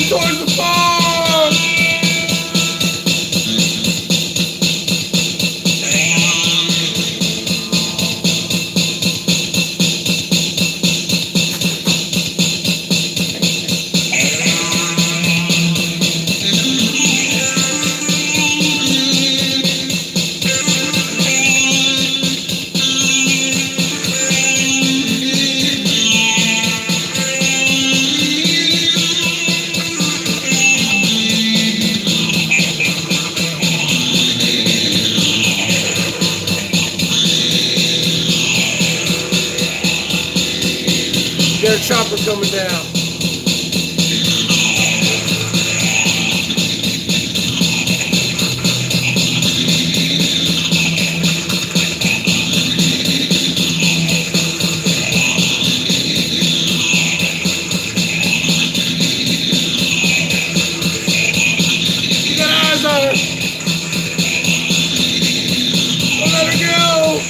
towards the farm. Got a chopper coming down. You got eyes on her. Don't let her go.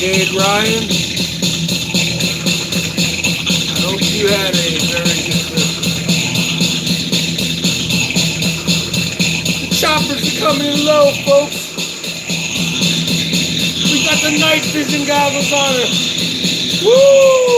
Jade Ryan, I hope you had a very good Christmas. The choppers are coming in low, folks. We got the night vision goggles on it. Woo!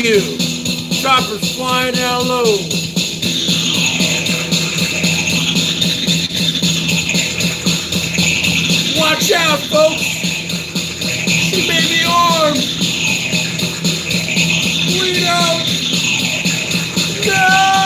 you. Choppers flying down low. Watch out, folks. She may be armed. Bleed out. No!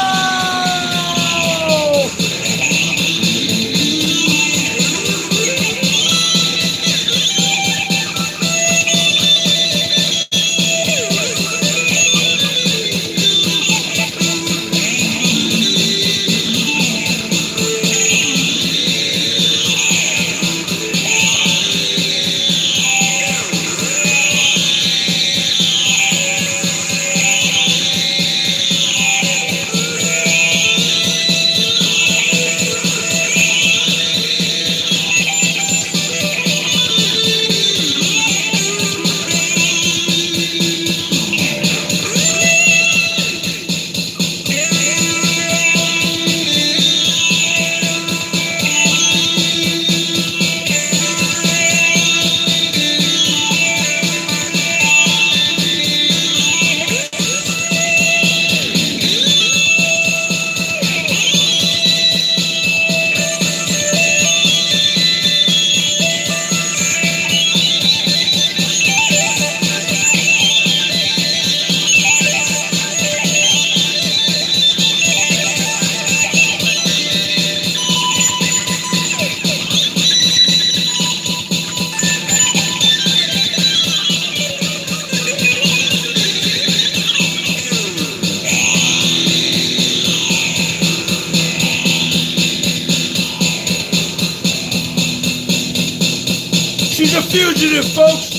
She's a fugitive, folks.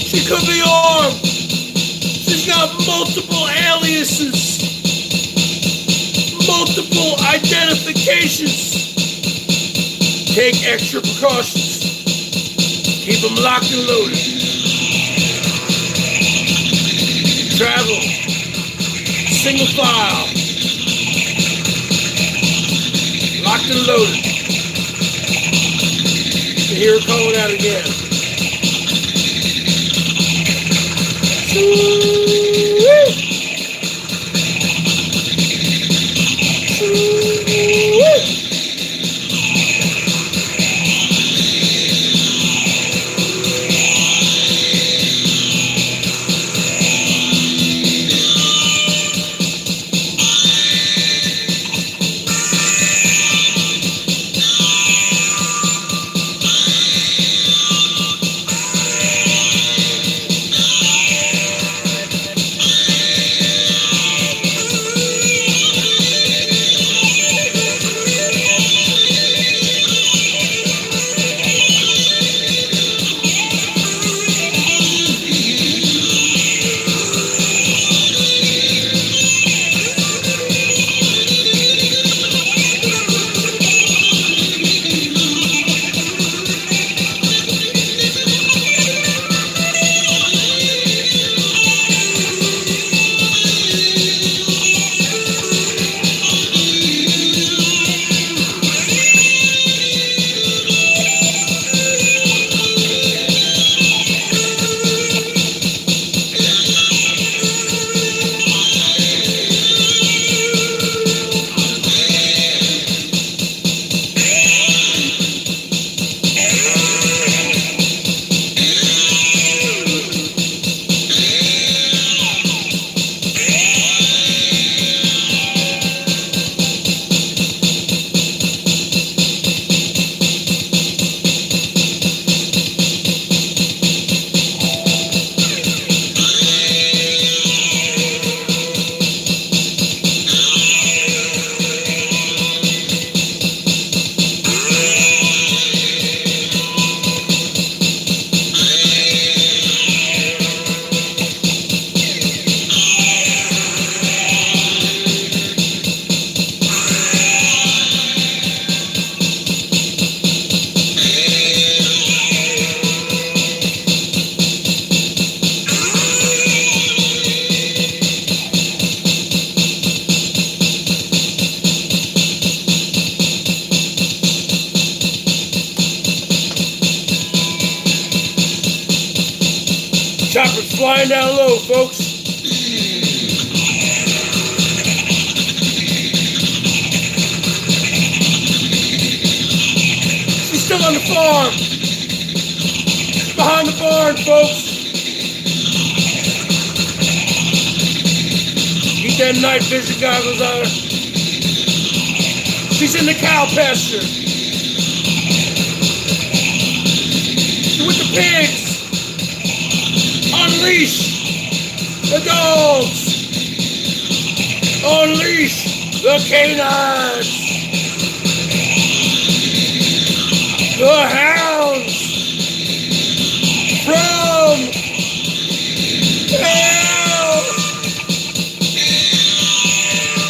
She could be armed. She's got multiple aliases, multiple identifications. Take extra precautions. Keep them locked and loaded. Travel. Single file. Locked and loaded. Hear her calling out again. Chopper's flying down low, folks. on the farm. Behind the barn, folks. Get that night vision goggles on her. She's in the cow pasture. With the pigs. Unleash the dogs. Unleash the canines. The hounds from hell.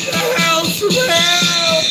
The hounds from hell.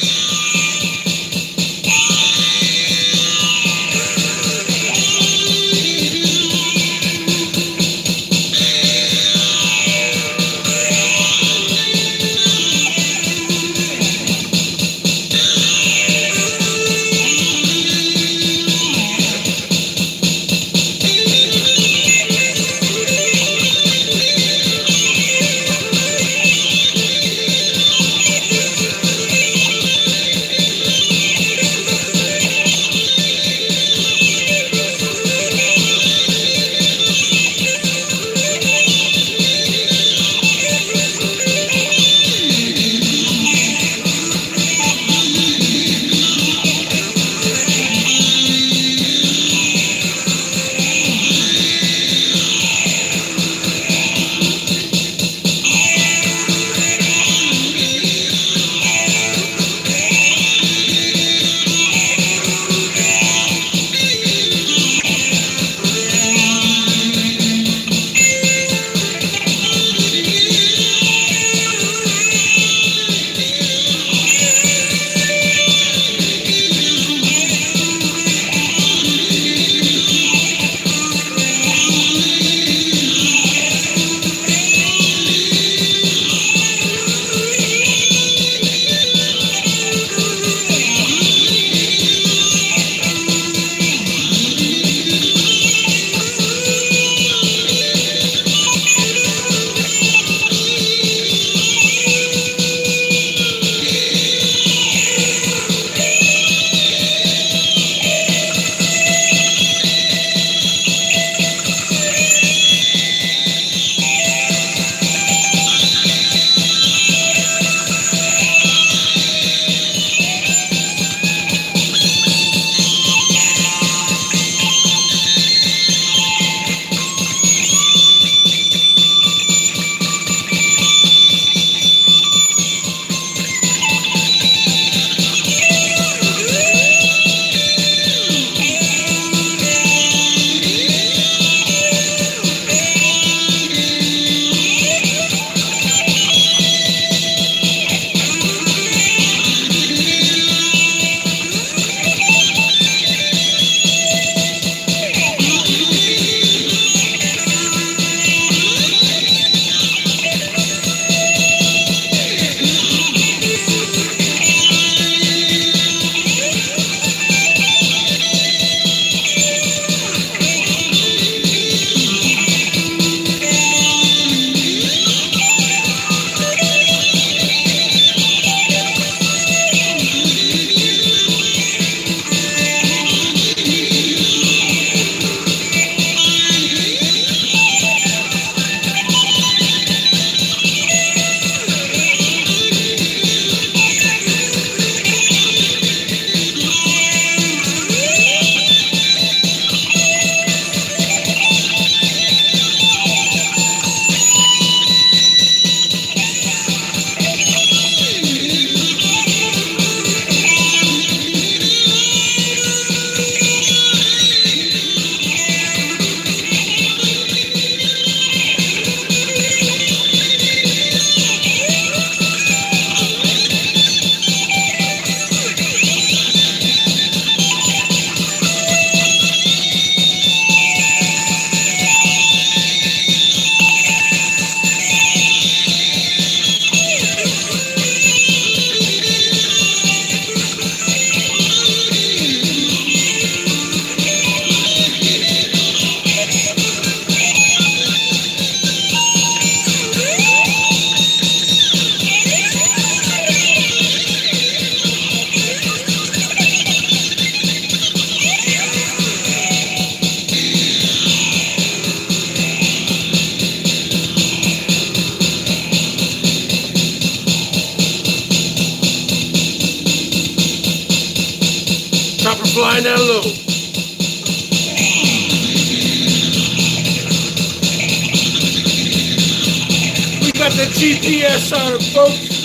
the GPS on it, folks.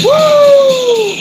Woo!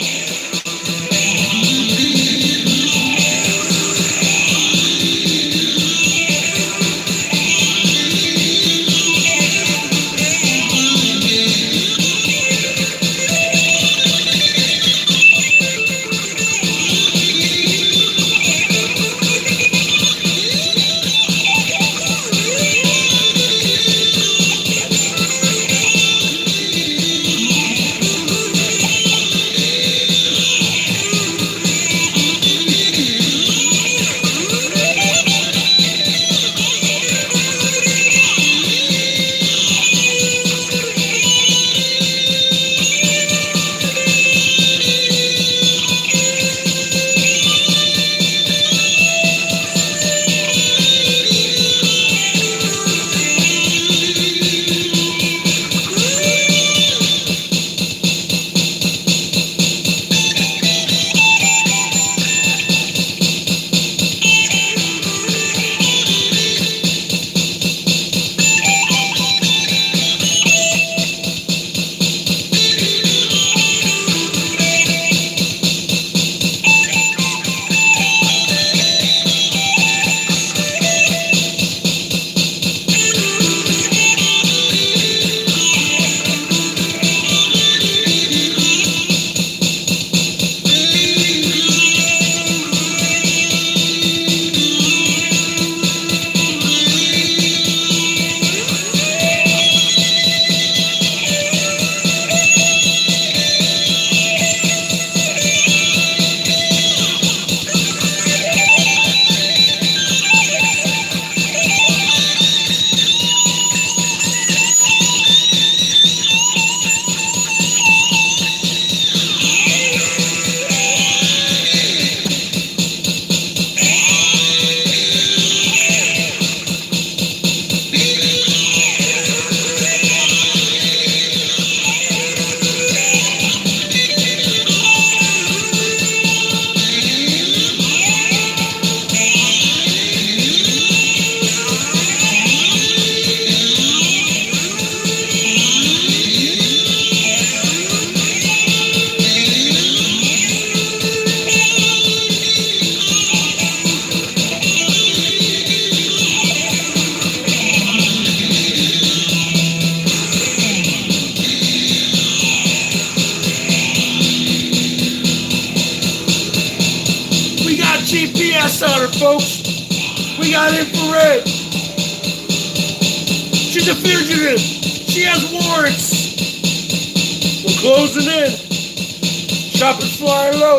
GPS on her, folks. We got infrared. She's a fugitive. She has warrants. We're closing in. Chopper's flying low.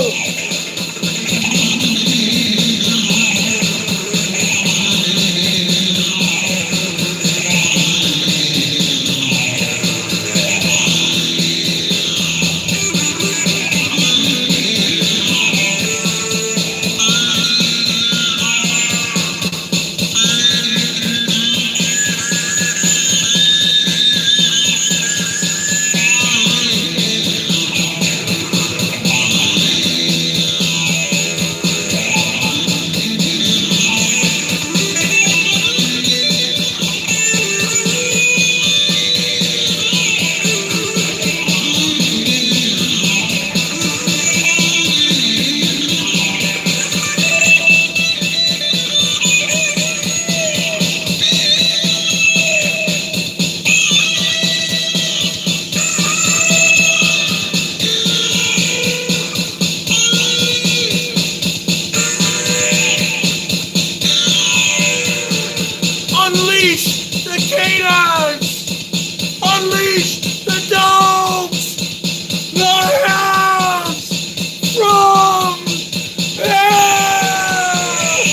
Unleash the canines! Unleash the dogs! The hounds from hell!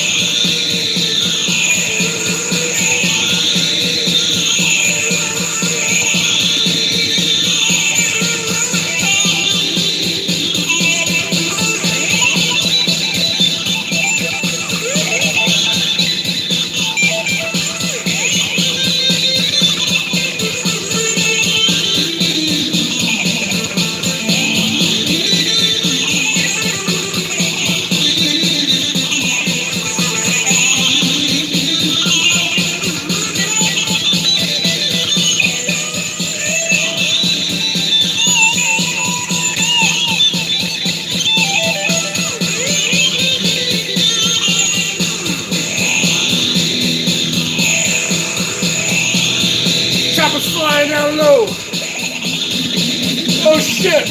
shit!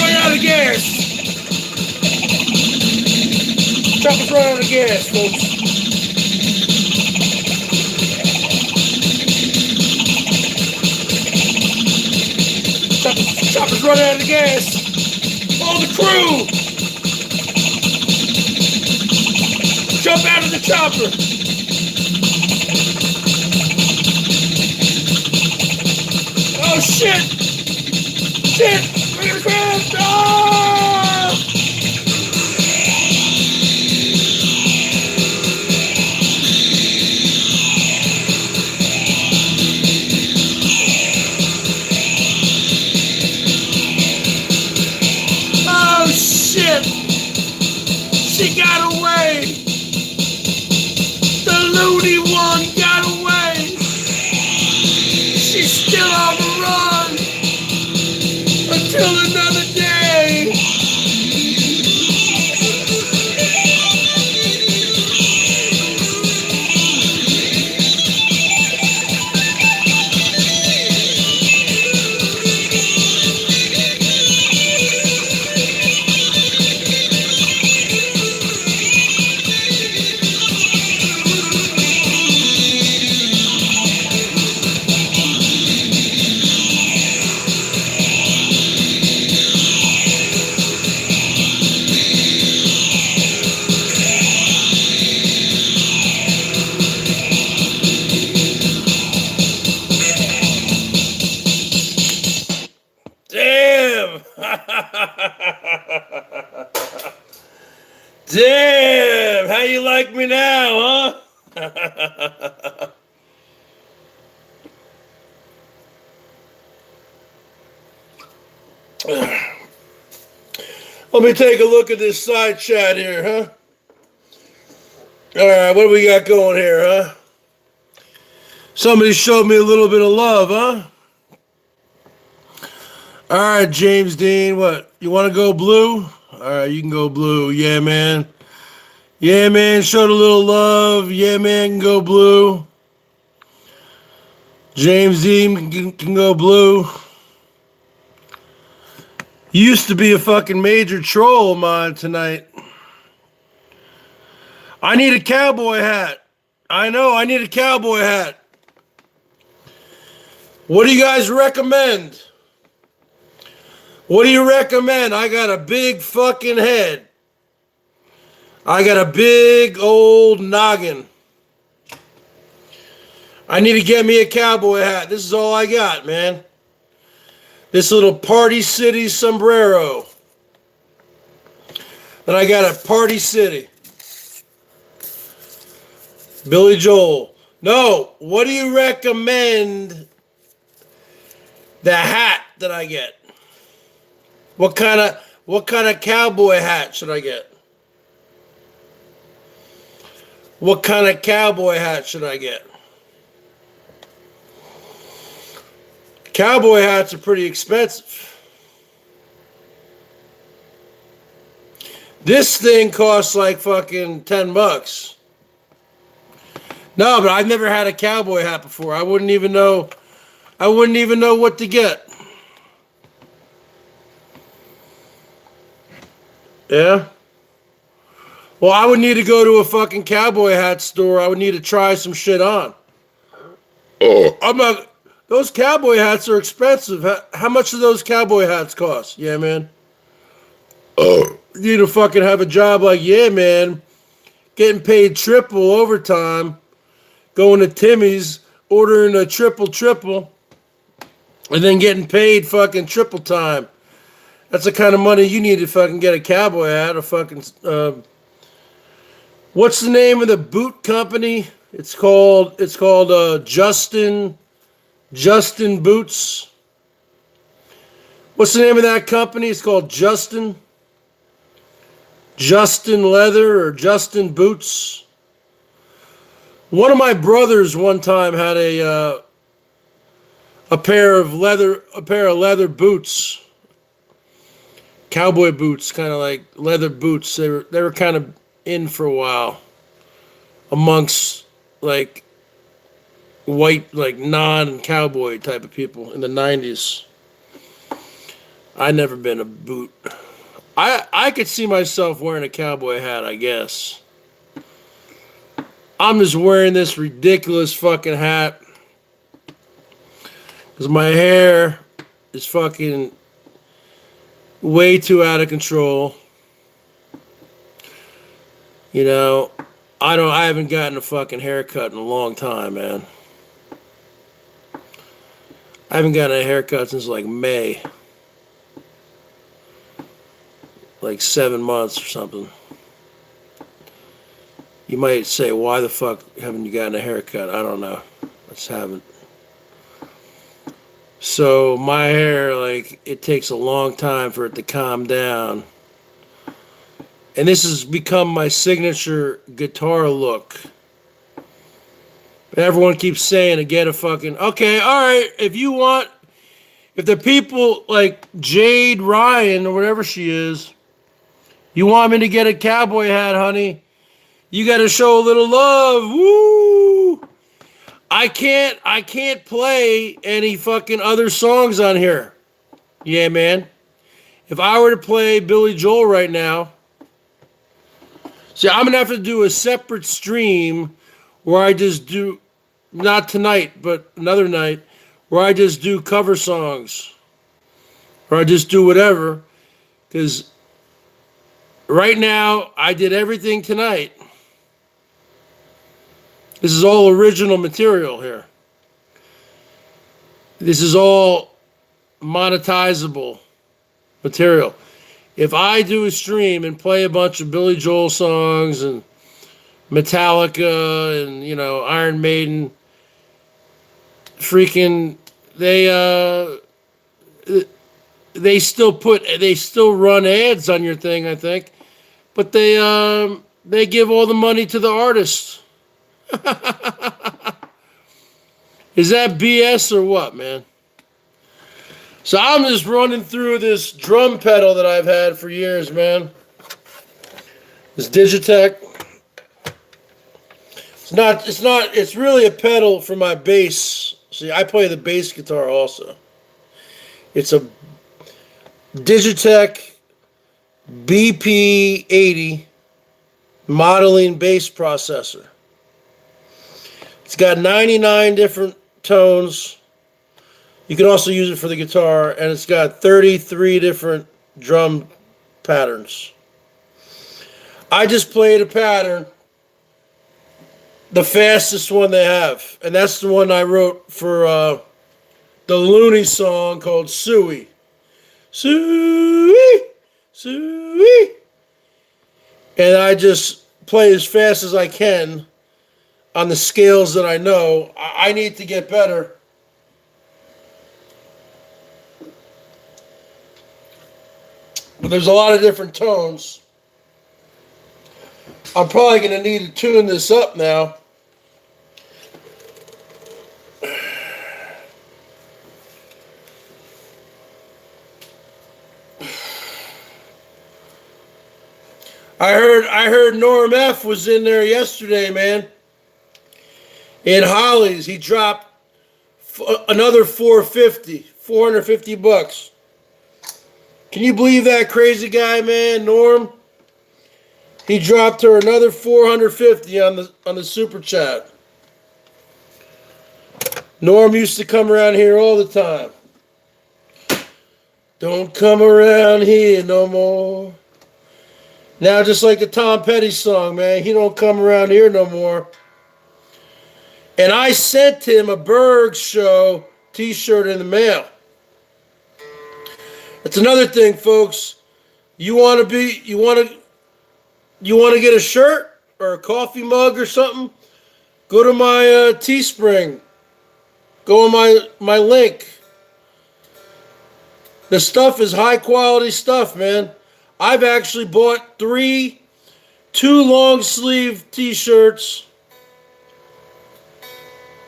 Run out of gas! Chopper's running out of gas, folks. Chopper's running out of gas! All the crew! Jump out of the chopper! Oh shit! Shit! We're gonna crash! Oh! Oh shit! She got away! The loony one got away! She's still on the run until another day. Damn, how you like me now, huh? Let me take a look at this side chat here, huh? All right, what do we got going here, huh? Somebody showed me a little bit of love, huh? All right, James Dean, what? You want to go blue? All right, you can go blue. Yeah, man. Yeah, man, showed a little love. Yeah, man, can go blue. James Dean can go blue. Used to be a fucking major troll of mine tonight. I need a cowboy hat. I know, I need a cowboy hat. What do you guys recommend? What do you recommend? I got a big fucking head. I got a big old noggin. I need to get me a cowboy hat. This is all I got, man. This little Party City sombrero that I got at Party City. Billy Joel. No, what do you recommend the hat that I get? What kind of cowboy hat should I get? What kind of cowboy hat should I get? Cowboy hats are pretty expensive. This thing costs like fucking $10. No, but I've never had a cowboy hat before. I wouldn't even know what to get. Yeah? Well, I would need to go to a fucking cowboy hat store. I would need to try some shit on. Oh, those cowboy hats are expensive. How much do those cowboy hats cost? Yeah, man. Oh, you need to fucking have a job like, yeah, man, getting paid triple overtime, going to Timmy's, ordering a triple, and then getting paid fucking triple time. That's the kind of money you need to fucking get a cowboy hat. A fucking what's the name of the boot company? It's called Justin Boots. What's the name of that company? It's called Justin Leather or Justin Boots. One of my brothers one time had a pair of leather boots. Cowboy boots, kind of like leather boots. They were kind of in for a while amongst like white, like non-cowboy type of people in the 90s. I never been a boot. I could see myself wearing a cowboy hat, I guess. I'm just wearing this ridiculous fucking hat because my hair is fucking way too out of control. You know, I haven't gotten a fucking haircut in a long time, man. I haven't gotten a haircut since like May. Like 7 months or something. You might say, why the fuck haven't you gotten a haircut? I don't know. I just haven't. So my hair, like, it takes a long time for it to calm down. And this has become my signature guitar look. Everyone keeps saying to get a fucking, okay, all right, if the people like Jade Ryan or whatever she is, you want me to get a cowboy hat, honey, you got to show a little love. Woo! I can't play any fucking other songs on here. Yeah, man. If I were to play Billy Joel right now, see, I'm going to have to do a separate stream where I just do, not tonight, but another night, where I just do cover songs. Or I just do whatever. Because right now, I did everything tonight. This is all original material here. This is all monetizable material. If I do a stream and play a bunch of Billy Joel songs and Metallica and, Iron Maiden, freaking, they still run ads on your thing, I think, but they give all the money to the artists. Is that BS or what, man? So I'm just running through this drum pedal that I've had for years, man. This Digitech. It's really a pedal for my bass. See, I play the bass guitar also. It's a Digitech BP80 modeling bass processor. It's got 99 different tones. You can also use it for the guitar, and it's got 33 different drum patterns. I just played a pattern, the fastest one they have, and that's the one I wrote for the Looney song called Suey. Suey, Suey. And I just play as fast as I can on the scales that I know. I need to get better. But there's a lot of different tones. I'm probably going to need to tune this up now. I heard Norm F was in there yesterday, man. In Holly's, he dropped another $450 Can you believe that crazy guy, man, Norm? He dropped her another $450 on the super chat. Norm used to come around here all the time. Don't come around here no more. Now, just like the Tom Petty song, man, he don't come around here no more. And I sent him a BERGS Show t-shirt in the mail. That's another thing, folks. You want to get a shirt or a coffee mug or something? Go to my Teespring. Go on my link. The stuff is high quality stuff, man. I've actually bought 2 long sleeve t-shirts.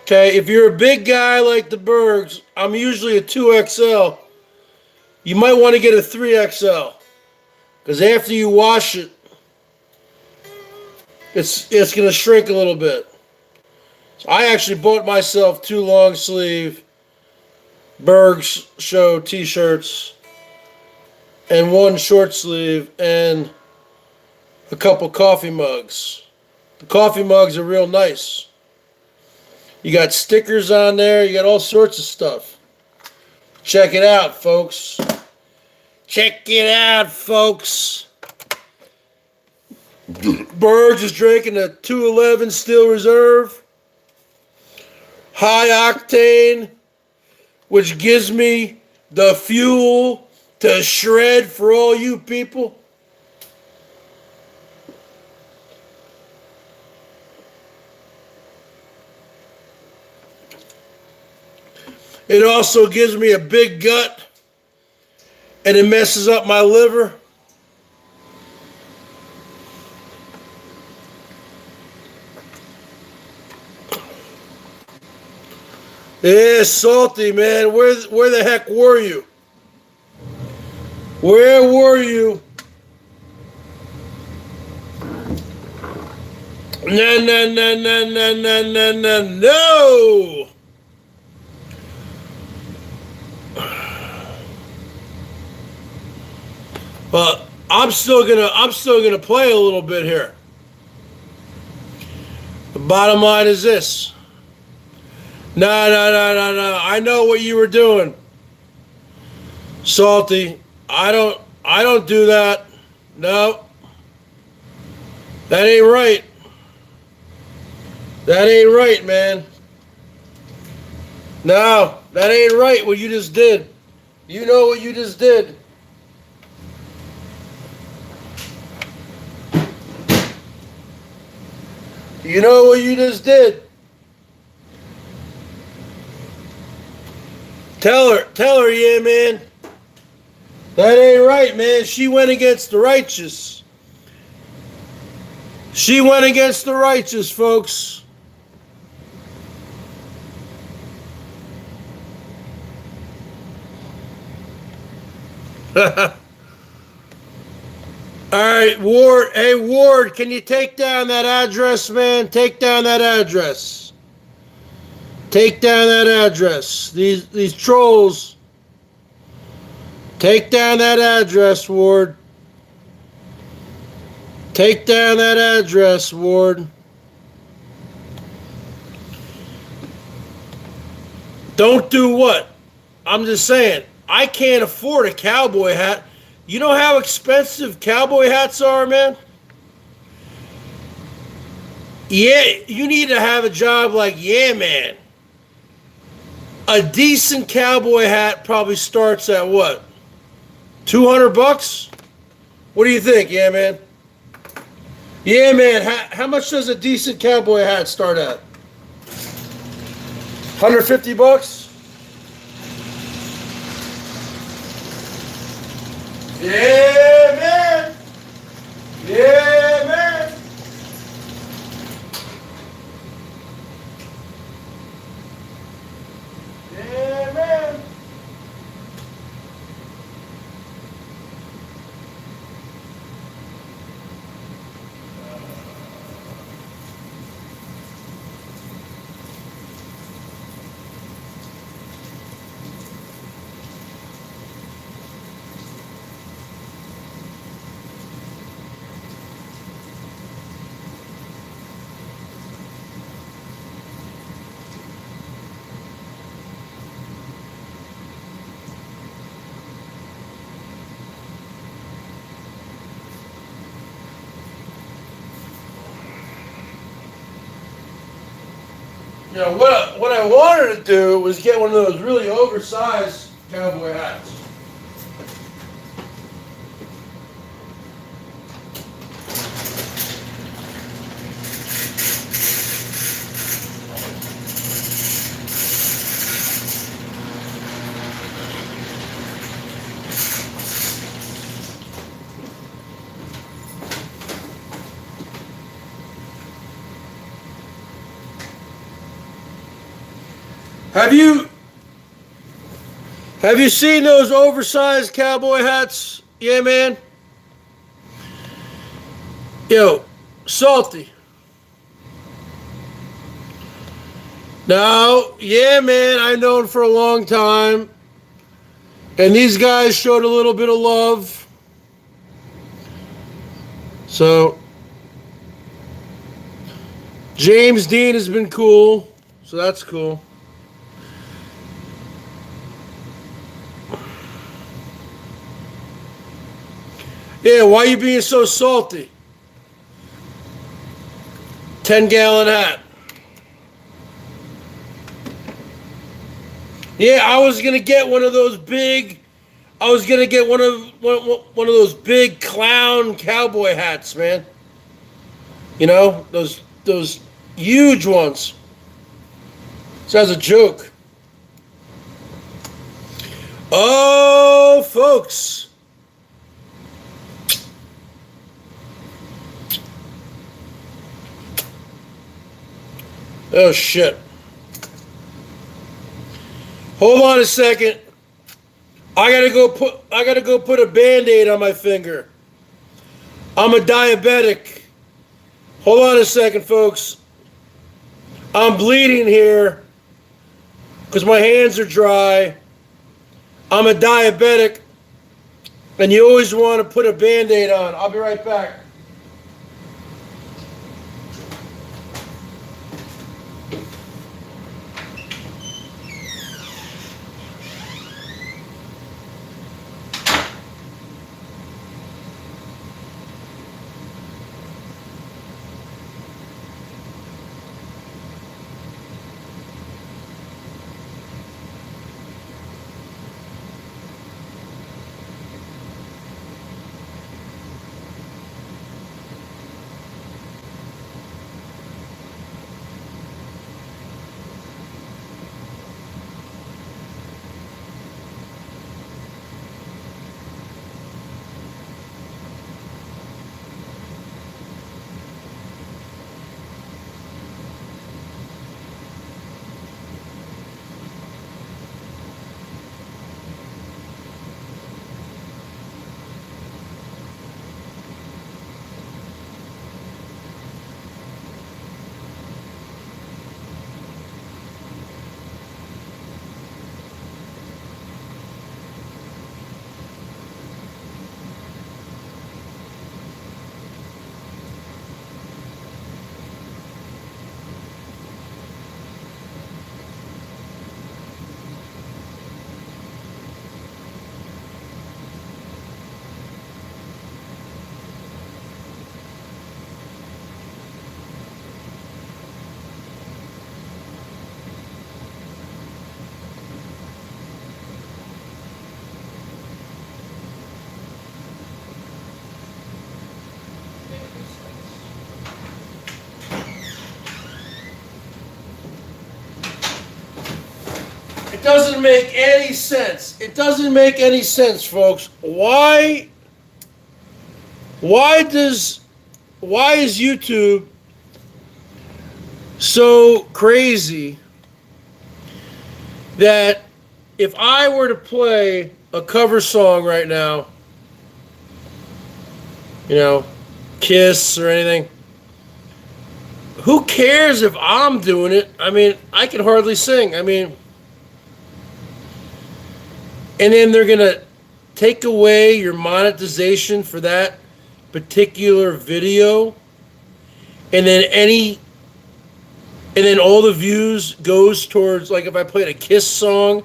Okay, if you're a big guy like the Bergs, I'm usually a 2XL. You might want to get a 3XL. Because after you wash it, it's going to shrink a little bit. So I actually bought myself 2 long sleeve BERGS Show t-shirts. and one short sleeve, and a couple coffee mugs. The coffee mugs are real nice. You got stickers on there. You got all sorts of stuff. Check it out, folks. Check it out, folks. Bergs is drinking a 211 Steel Reserve. High octane, which gives me the fuel to shred for all you people. It also gives me a big gut, and it messes up my liver. Yeah, salty, man. Where the heck were you? Where were you? No. But I'm still gonna play a little bit here. The bottom line is this. No. I know what you were doing. Salty. I don't do that. No. That ain't right. That ain't right, man. No, that ain't right what you just did. You know what you just did. You know what you just did. Tell her, yeah, man. That ain't right, man. She went against the righteous. She went against the righteous, folks. All right, Ward. Hey, Ward, can you take down that address, man? Take down that address. Take down that address. These trolls. Take down that address, Ward. Take down that address, Ward. Don't do what? I'm just saying, I can't afford a cowboy hat. You know how expensive cowboy hats are, man? Yeah, you need to have a job like, yeah, man. A decent cowboy hat probably starts at what? $200? What do you think, yeah, man? Yeah, man. How much does a decent cowboy hat start at? $150? Yeah, man. Yeah, man. Yeah, man. You know, what I wanted to do was get one of those really oversized cowboy hats. Have you seen those oversized cowboy hats? Yeah, man. Yo, Salty. No, yeah, man. I've known for a long time. And these guys showed a little bit of love. So James Dean has been cool. So that's cool. Yeah, why are you being so salty? 10-gallon hat. Yeah, I was gonna get one of those big. I was gonna get one of those big clown cowboy hats, man. You know, those huge ones. So as a joke. Oh, folks. Oh shit. Hold on a second. I gotta go put a Band-Aid on my finger. I'm a diabetic. Hold on a second, folks. I'm bleeding here because my hands are dry. I'm a diabetic, and you always want to put a Band-Aid on. I'll be right back. It doesn't make any sense. It doesn't make any sense, folks. Why is YouTube so crazy that if I were to play a cover song right now, you know, Kiss or anything, who cares if I'm doing it? I mean, I can hardly sing. I mean, and then they're going to take away your monetization for that particular video. And then all the views goes towards, like if I played a Kiss song,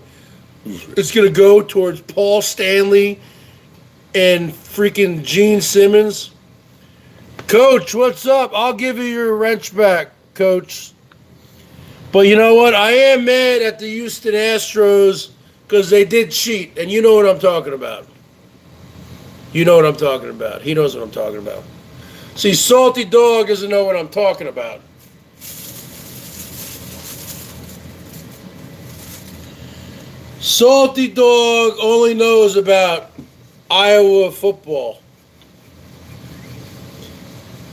it's going to go towards Paul Stanley and freaking Gene Simmons. Coach, what's up? I'll give you your wrench back, Coach. But you know what? I am mad at the Houston Astros because they did cheat, and you know what I'm talking about. You know what I'm talking about. He knows what I'm talking about. See, Salty Dog doesn't know what I'm talking about. Salty Dog only knows about Iowa football.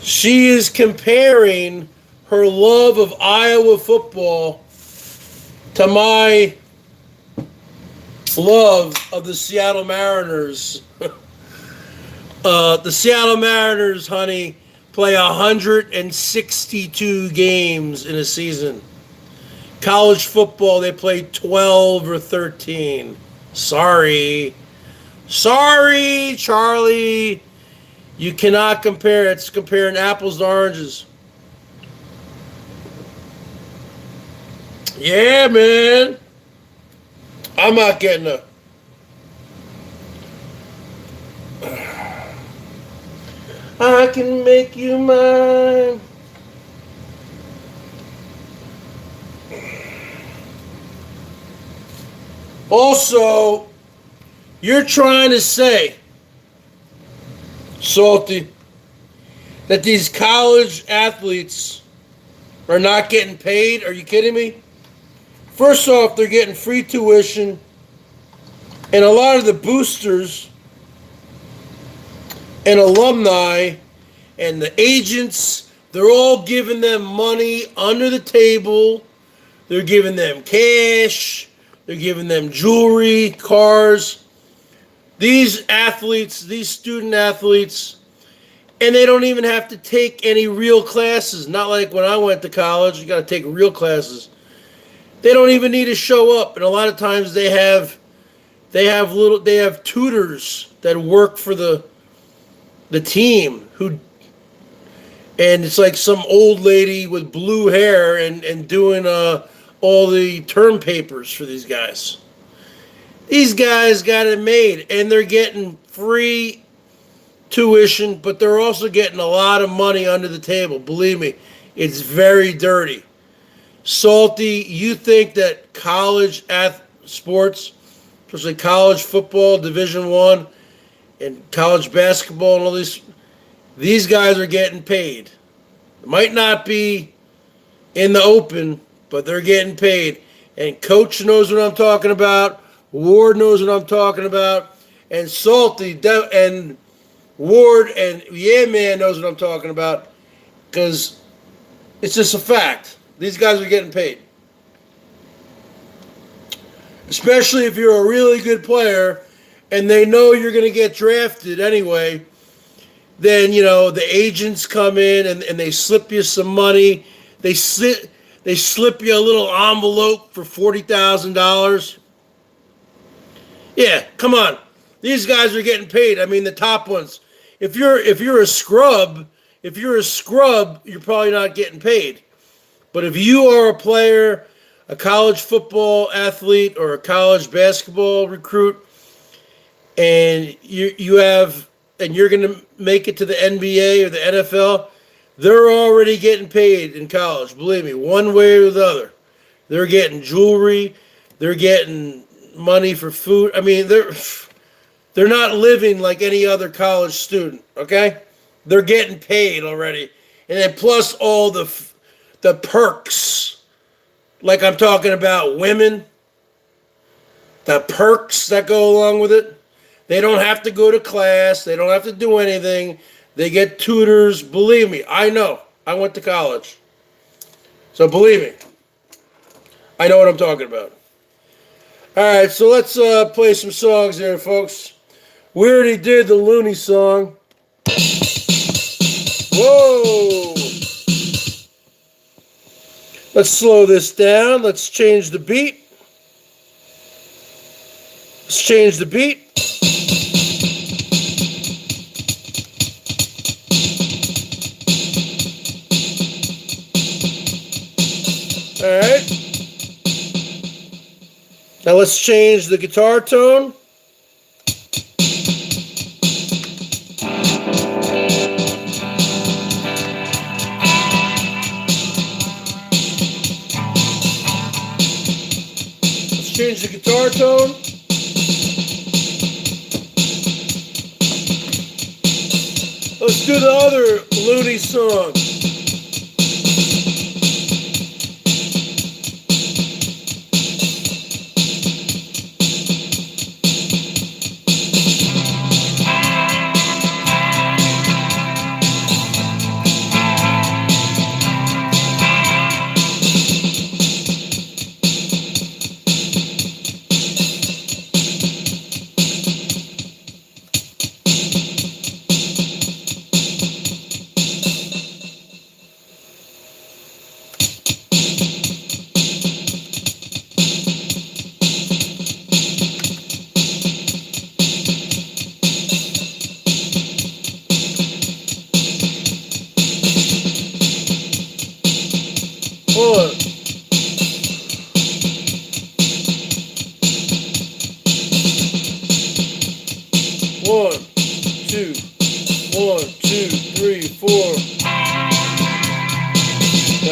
She is comparing her love of Iowa football to my love of the Seattle Mariners. The Seattle Mariners, honey, play 162 games in a season. College football, they play 12 or 13. Sorry. Sorry, Charlie. You cannot compare. It's comparing apples to oranges. Yeah, man. I'm not getting a... I can make you mine. Also, you're trying to say, Salty, that these college athletes are not getting paid? Are you kidding me? First off, they're getting free tuition, and a lot of the boosters and alumni and the agents, they're all giving them money under the table. They're giving them cash. They're giving them jewelry, cars. These athletes, these student athletes, and they don't even have to take any real classes. Not like when I went to college, you got to take real classes. They don't even need to show up, and a lot of times they have tutors that work for the team and it's like some old lady with blue hair and doing all the term papers for these guys. These guys got it made, and they're getting free tuition, but they're also getting a lot of money under the table. Believe me, it's very dirty. Salty, you think that college sports, especially college football, Division I, and college basketball and all these guys are getting paid. It might not be in the open, but they're getting paid. And Coach knows what I'm talking about. Ward knows what I'm talking about. And Salty and Ward and Yeah Man knows what I'm talking about. Because it's just a fact. These guys are getting paid. Especially if you're a really good player and they know you're going to get drafted anyway. Then, the agents come in and they slip you some money. They slip you a little envelope for $40,000. Yeah, come on. These guys are getting paid. I mean, the top ones. If you're a scrub, you're probably not getting paid. But if you are a player, a college football athlete or a college basketball recruit, and you're going to make it to the NBA or the NFL, they're already getting paid in college. Believe me, one way or the other. They're getting jewelry. They're getting money for food. I mean, they're not living like any other college student, okay? They're getting paid already. And then plus all the perks, like I'm talking about women, the perks that go along with it. They don't have to go to class. They don't have to do anything. They get tutors. Believe me, I know. I went to college. So believe me, I know what I'm talking about. All right, so let's play some songs here, folks. We already did the Looney song. Whoa! Let's slow this down. Let's change the beat. Let's change the beat. All right. Now let's change the guitar tone. Change the guitar tone. Let's do the other Looney song.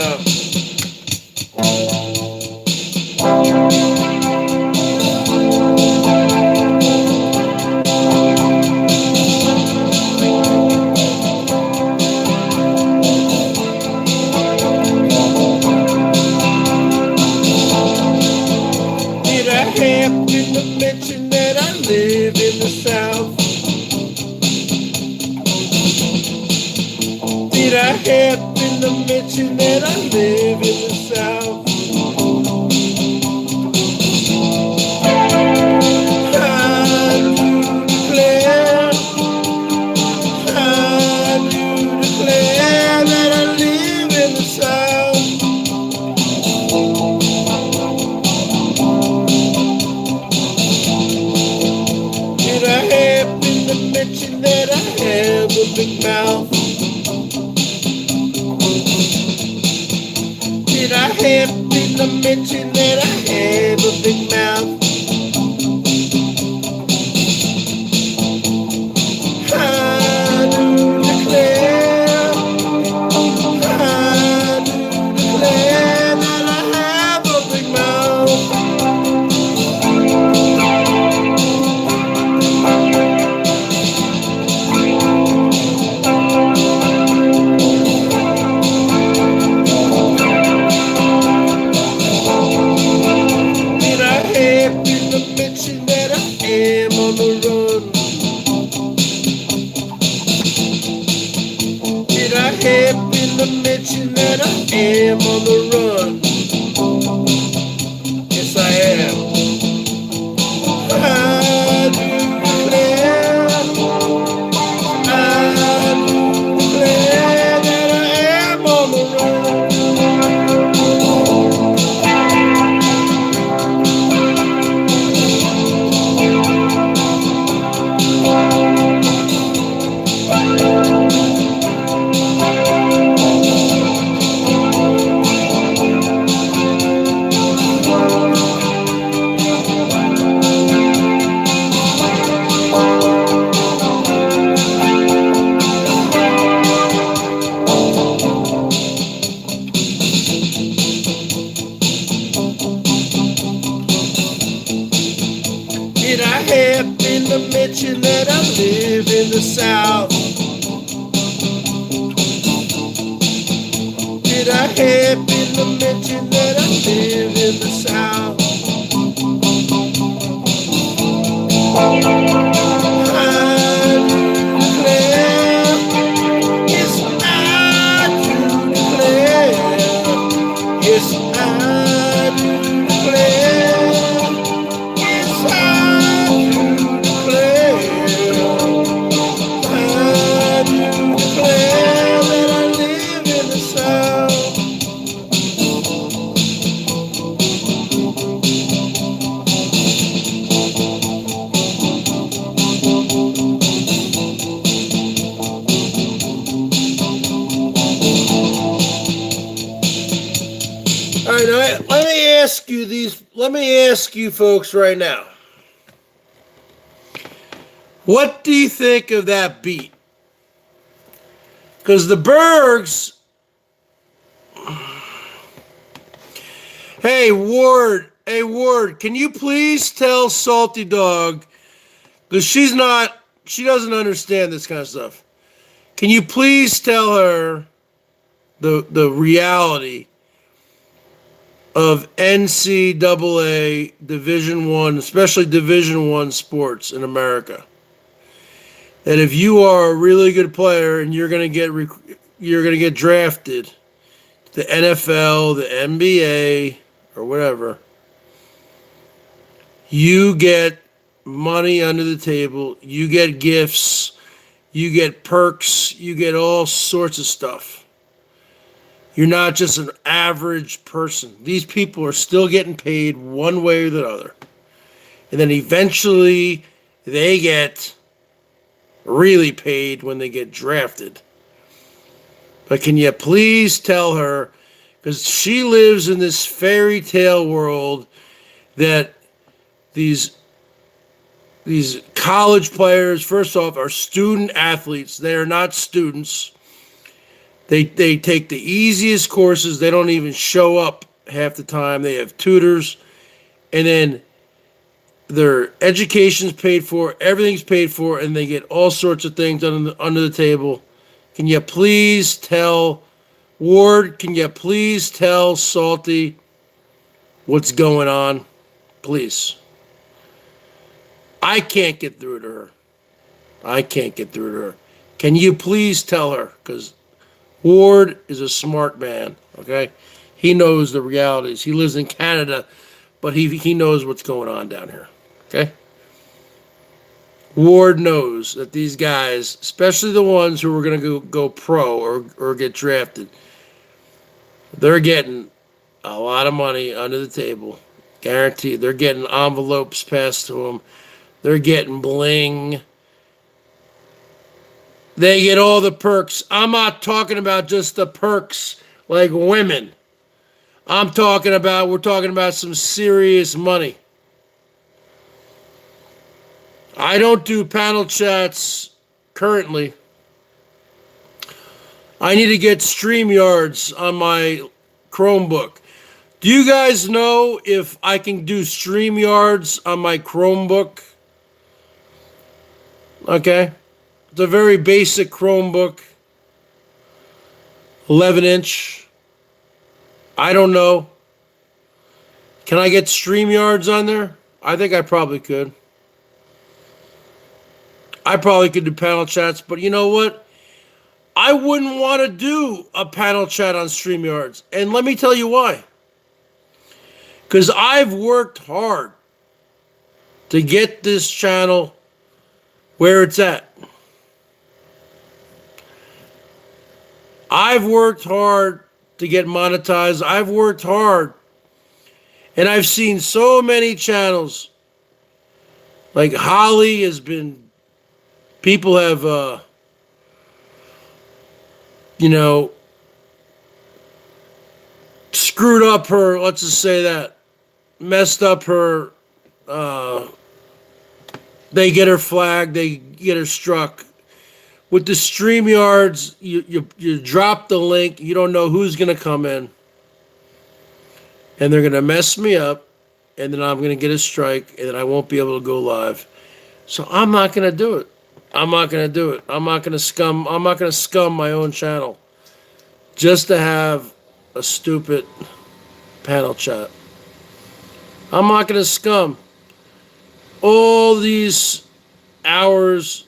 Did I happen to mention that I live in the South? Did I happen to mention that I live in the South? I do declare that I live in the South. Did I happen to mention that I have a big mouth? Did I happen to mention that I have a big mouth? I do declare that I have a big mouth. Did I happen to mention that I am on the run? Did I happen to mention that I am on the run? Yes, I am. I do declare that I am on the run. Did I happen to mention that I live in the South? Did I happen to mention that I live in the South? I do declare, yes, I do declare, yes, I do declare, yes, I do declare, that I live in the South. All right, let me ask you folks right now. What do you think of that beat? Because the Bergs, hey Ward, can you please tell Salty Dog, because she doesn't understand this kind of stuff. Can you please tell her the reality of NCAA Division I, especially Division I sports in America? That if you are a really good player and you're gonna get drafted to the NFL, the NBA, or whatever, you get money under the table, you get gifts, you get perks, you get all sorts of stuff. You're not just an average person. These people are still getting paid one way or the other. And then eventually they get really paid when they get drafted. But can you please tell her, because she lives in this fairy tale world that these college players, first off, are student athletes. They are not students. They take the easiest courses. They don't even show up half the time. They have tutors, and then their education's paid for, everything's paid for, and they get all sorts of things under the table. Can you please tell Ward? Can you please tell Salty what's going on? Please. I can't get through to her. I can't get through to her. Can you please tell her? Because Ward is a smart man, okay? He knows the realities. He lives in Canada, but he knows what's going on down here, okay? Ward knows that these guys, especially the ones who are going to go pro or get drafted, they're getting a lot of money under the table, guaranteed. They're getting envelopes passed to them. They're getting bling. They get all the perks. I'm not talking about just the perks like women. We're talking about some serious money. I don't do panel chats currently. I need to get StreamYards on my Chromebook. Do you guys know if I can do StreamYards on my Chromebook? Okay. It's a very basic Chromebook. 11-inch. I don't know. Can I get StreamYards on there? I think I probably could. I probably could do panel chats, but you know what? I wouldn't want to do a panel chat on StreamYards. And let me tell you why. Because I've worked hard to get this channel where it's at. I've worked hard to get monetized. I've worked hard. And I've seen so many channels. Like Holly has been... People have, screwed up her, let's just say that. Messed up her... they get her flagged. They get her struck. With the StreamYards, you drop the link. You don't know who's going to come in. And they're going to mess me up. And then I'm going to get a strike. And then I won't be able to go live. So I'm not going to do it. I'm not going to do it. I'm not going to scum my own channel. Just to have a stupid panel chat. I'm not going to scum all these hours,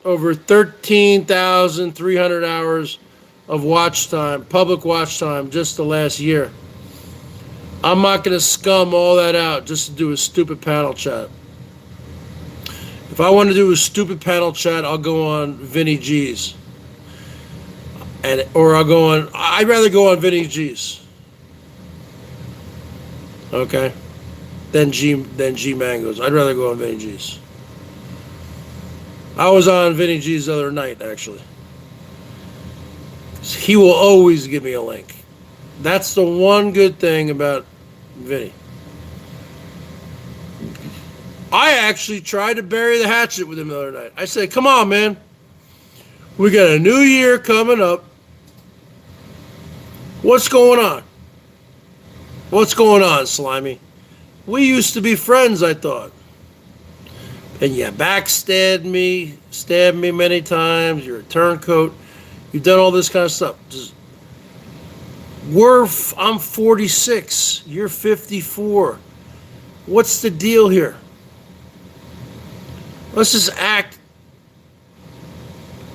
over 13,300 hours of watch time, public watch time, just the last year. I'm not going to scum all that out just to do a stupid panel chat. If I want to do a stupid panel chat, I'll go on Vinny G's. I'd rather go on Vinny G's. Okay? Than G Mango's. I'd rather go on Vinny G's. I was on Vinny G's the other night, actually. He will always give me a link. That's the one good thing about Vinny. I actually tried to bury the hatchet with him the other night. I said, come on, man. We got a new year coming up. What's going on? What's going on, Slimy? We used to be friends, I thought. And you backstabbed me, stabbed me many times. You're a turncoat. You've done all this kind of stuff. I'm 46. You're 54. What's the deal here? Let's just act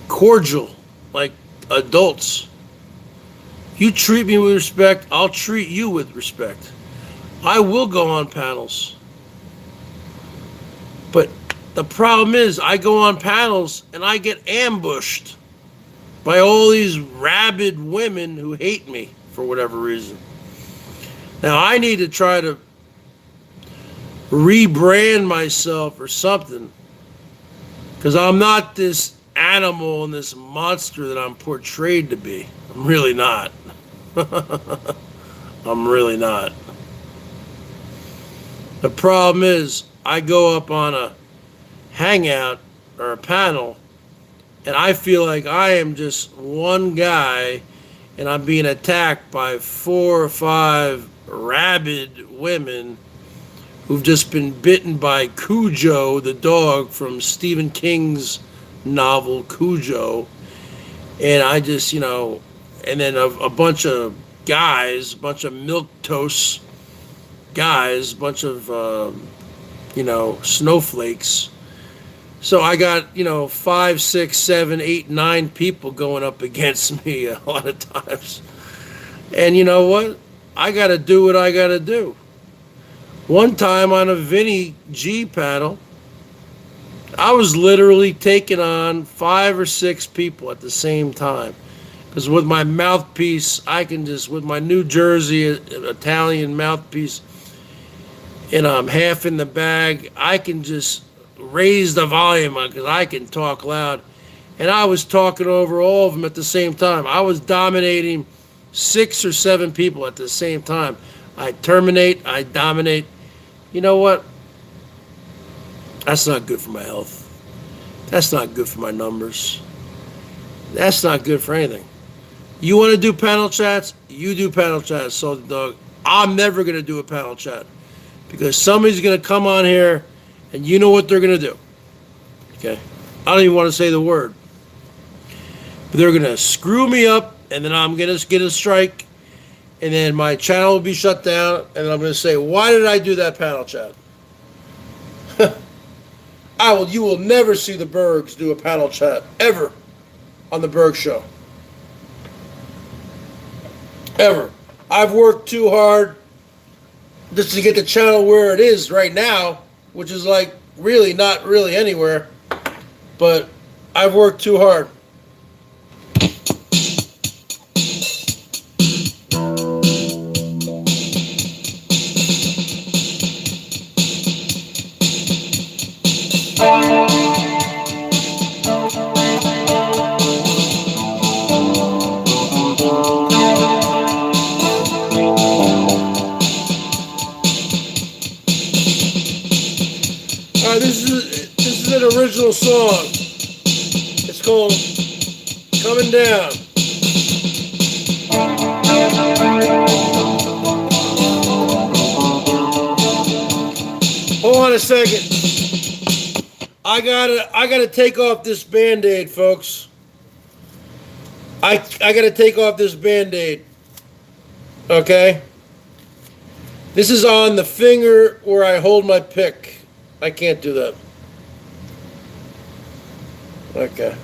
cordial, like adults. You treat me with respect, I'll treat you with respect. I will go on panels. But the problem is, I go on panels and I get ambushed by all these rabid women who hate me for whatever reason. Now, I need to try to rebrand myself or something, because I'm not this animal and this monster that I'm portrayed to be. I'm really not. I'm really not. The problem is, I go up on a hangout or a panel, and I feel like I am just one guy and I'm being attacked by 4 or 5 rabid women who've just been bitten by Cujo, the dog from Stephen King's novel Cujo. And I just, and then a bunch of guys, a bunch of milquetoast guys, a bunch of, snowflakes. So I got, 5, 6, 7, 8, 9 people going up against me a lot of times. And you know what? I got to do what I got to do. One time on a Vinny G panel, I was literally taking on 5 or 6 people at the same time. Because with my mouthpiece, I can just, with my New Jersey Italian mouthpiece, and I'm half in the bag, I can just raise the volume because I can talk loud. And I was talking over all of them at the same time. I was dominating 6 or 7 people at the same time. I terminate, I dominate. You know what? That's not good for my health. That's not good for my numbers. That's not good for anything. You want to do panel chats? You do panel chats, Salty Dog. I'm never going to do a panel chat because somebody's going to come on here and you know what they're going to do. Okay? I don't even want to say the word. But they're going to screw me up and then I'm going to get a strike. And then my channel will be shut down, and I'm going to say, why did I do that panel chat? You will never see the Bergs do a panel chat, ever, on the BERGS Show. Ever. I've worked too hard just to get the channel where it is right now, which is like really not really anywhere, but I've worked too hard. This is an original song. It's called Coming Down. Hold on a second. I gotta take off this Band-Aid, folks. I gotta take off this Band-Aid. Okay? This is on the finger where I hold my pick. I can't do that. Okay.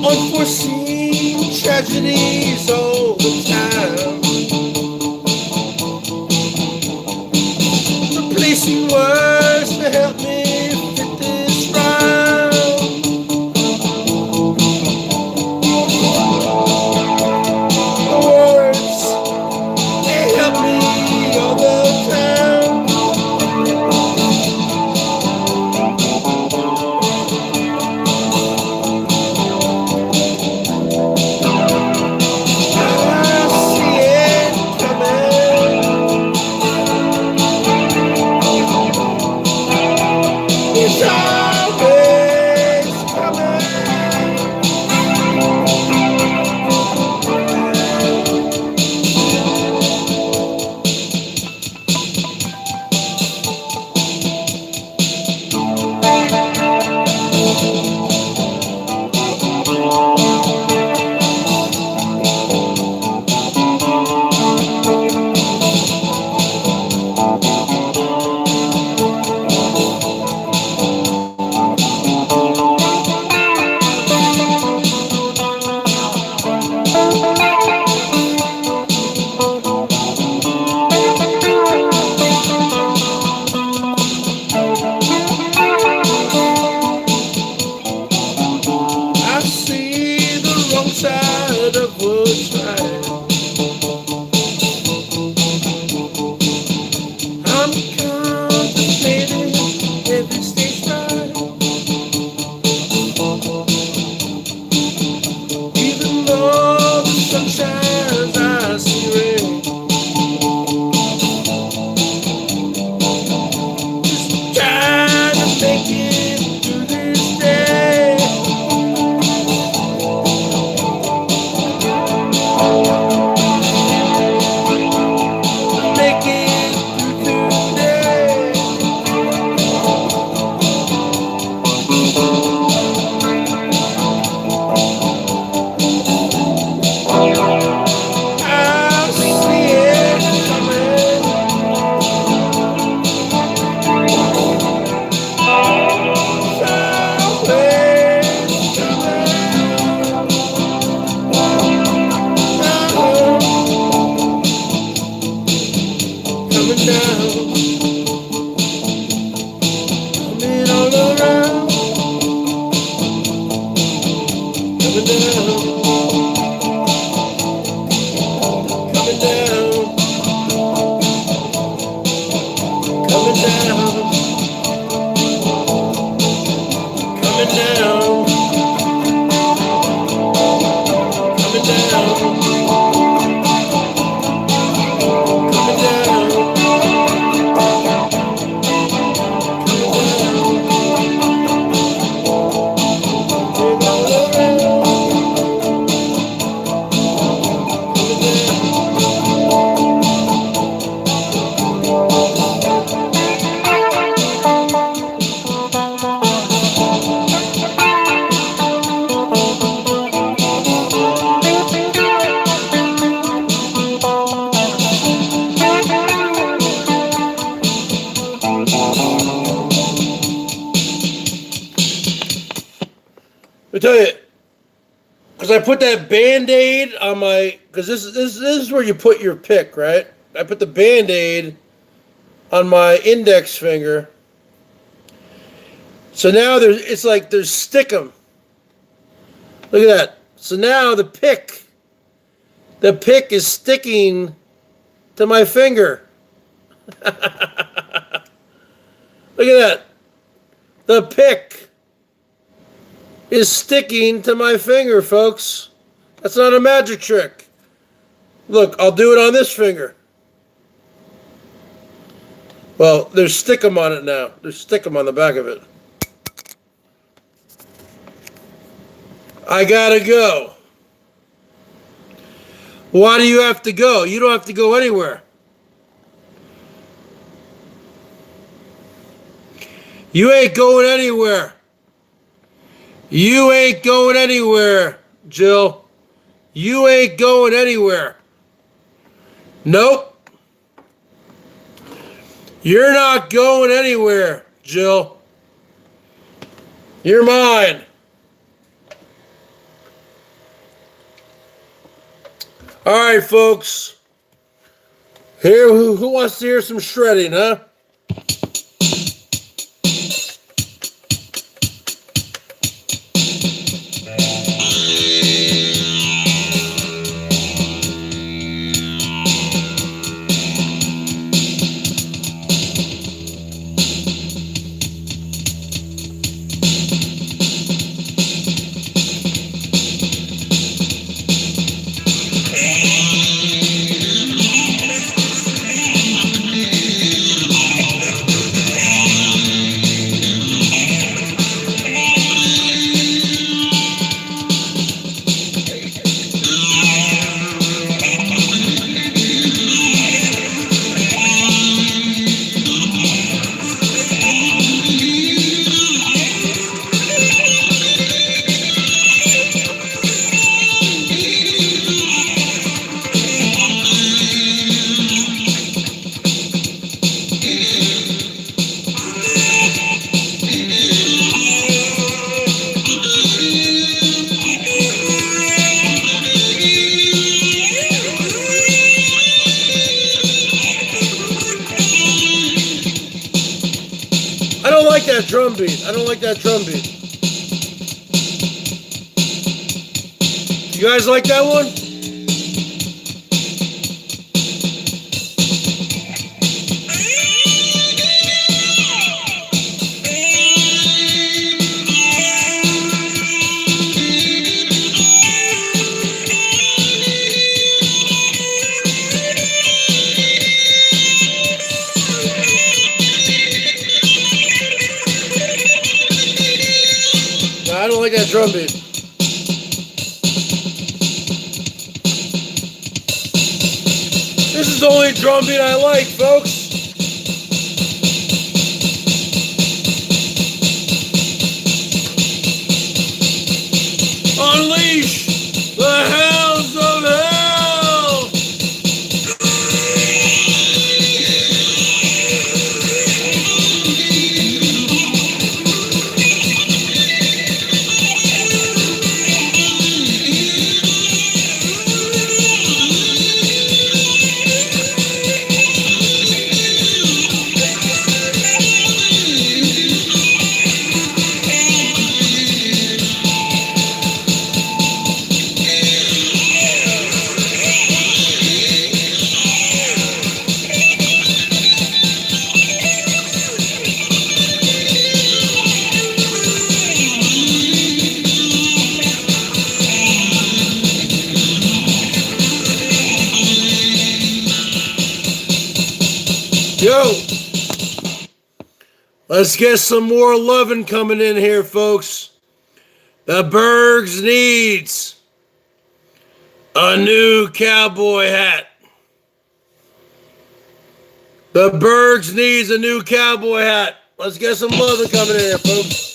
Unforeseen tragedies all the time. Replacing words to help me fit this rhyme. The words, they help me all the time. I tell you, because I put that Band-Aid on my, because this is where you put your pick, right? I put the Band-Aid on my index finger. So now it's like there's stickum. Look at that. So now the pick is sticking to my finger. Look at that. The pick is sticking to my finger, folks. That's not a magic trick. Look, I'll do it on this finger. Well, there's stickum on it now. There's stickum on the back of it. I gotta go. Why do you have to go? You don't have to go anywhere. You ain't going anywhere. You ain't going anywhere, Jill. You ain't going anywhere. Nope. You're not going anywhere, Jill. You're mine. All right, folks. Here, who wants to hear some shredding, huh? I don't like that drum beat. I don't like that drum beat. You guys like that one? I don't like that drum beat. This is the only drum beat I like, folks. Unleash the hounds of hell! Yo, let's get some more loving coming in here, folks. The BERGS needs a new cowboy hat. The BERGS needs a new cowboy hat. Let's get some loving coming in here, folks.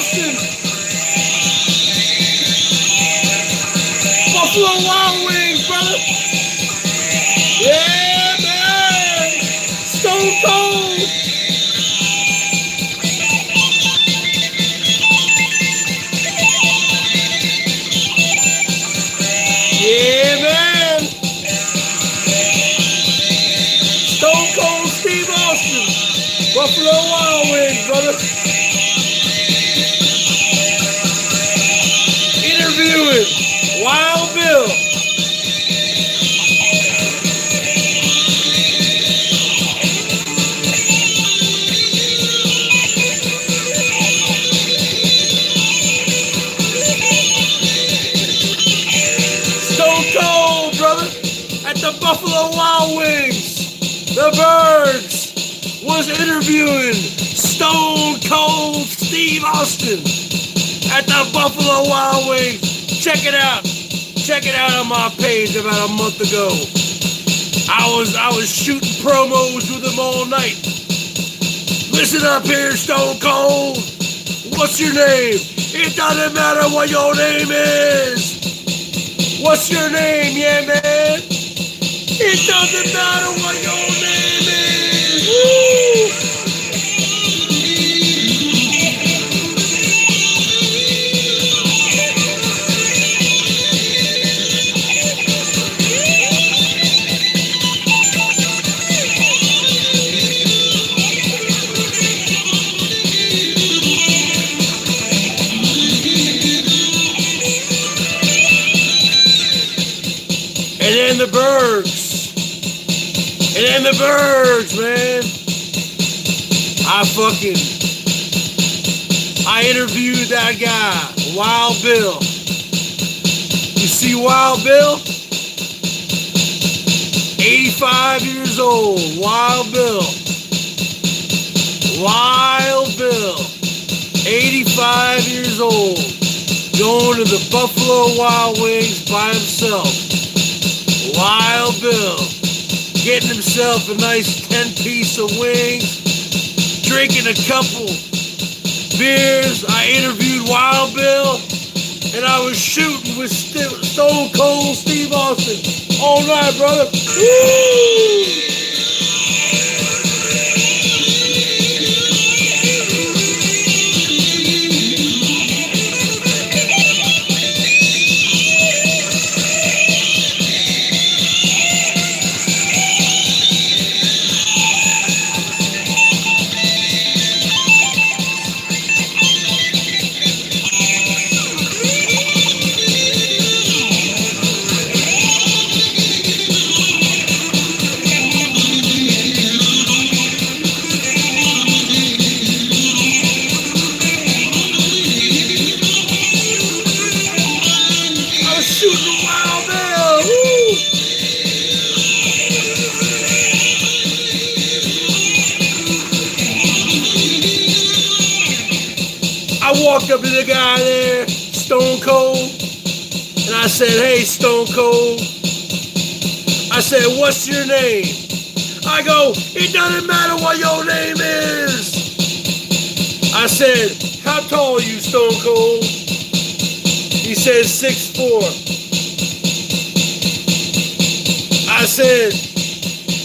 Austin. Buffalo Wild Wings, brother. Yeah, man. Stone Cold. Yeah, man. Stone Cold Steve Austin. Buffalo Wild Wings, brother. Interviewing Wild Bill. Stone Cold, brother, at the Buffalo Wild Wings. The BERGS was interviewing Stone Cold Steve Austin at the Buffalo Wild Wings. Check it out. Check it out on my page about a month ago. I was shooting promos with him all night. Listen up here, Stone Cold. What's your name? It doesn't matter what your name is. What's your name, yeah, man? It doesn't matter what your name is. Woo! And then the BERGS. And then the BERGS, man. I interviewed that guy, Wild Bill. You see Wild Bill? 85 years old, Wild Bill. Wild Bill. 85 years old. Going to the Buffalo Wild Wings by himself. Wild Bill, getting himself a nice 10-piece of wings, drinking a couple beers. I interviewed Wild Bill, and I was shooting with Stone Cold Steve Austin all night, brother. Woo! I walked up to the guy there, Stone Cold, and I said, hey, Stone Cold. I said, what's your name? I go, it doesn't matter what your name is. I said, how tall are you, Stone Cold? He said, 6'4". I said,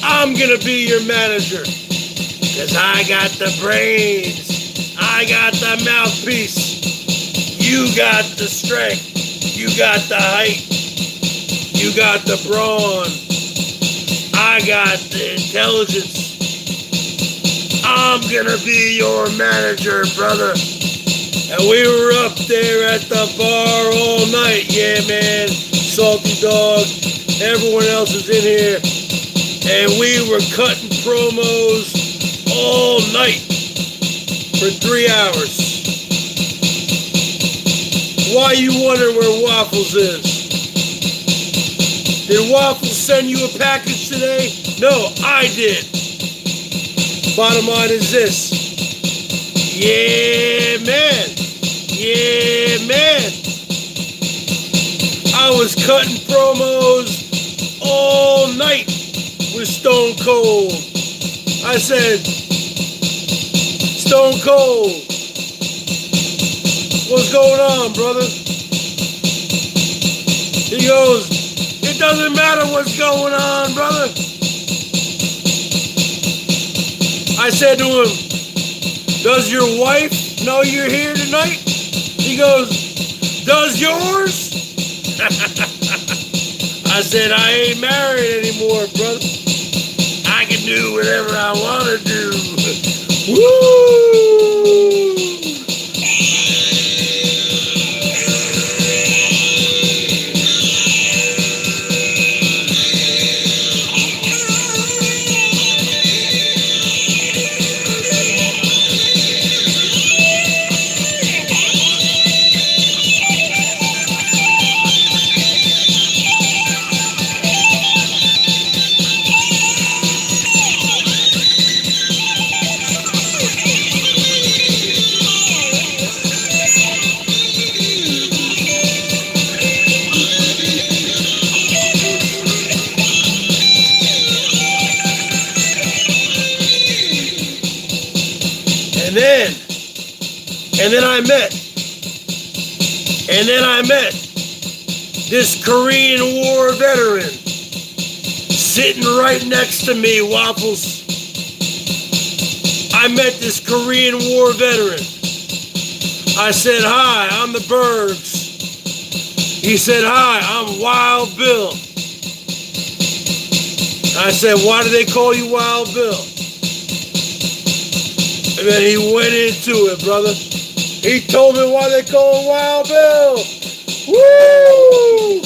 I'm gonna be your manager, 'cause I got the brains. I got the mouthpiece. You got the strength. You got the height. You got the brawn. I got the intelligence. I'm gonna be your manager, brother. And we were up there at the bar all night. Yeah, man. Salty Dog. Everyone else is in here. And we were cutting promos all night. For 3 hours. Why you wonder where Waffles is? Did Waffles send you a package today? No, I did. Bottom line is this. Yeah, man. Yeah, man. I was cutting promos all night with Stone Cold. I said, Stone Cold, going on, brother? He goes, it doesn't matter what's going on, brother. I said to him, does your wife know you're here tonight? He goes, does yours? I said, I ain't married anymore, brother. I can do whatever I want to do. Woo! And then I met this Korean War veteran sitting right next to me, Waffles. I met this Korean War veteran. I said, hi, I'm the Bergs. He said, hi, I'm Wild Bill. I said, why do they call you Wild Bill? And then he went into it, brother. He told me why they call him Wild Bill. Woo!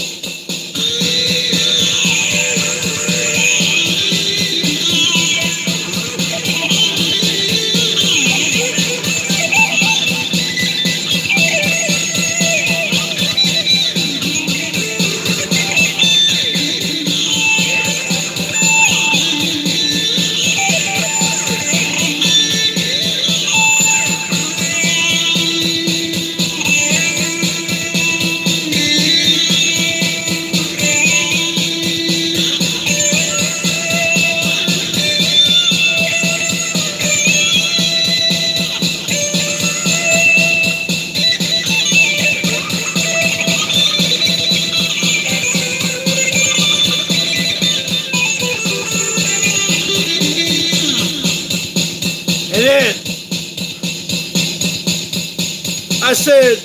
I said,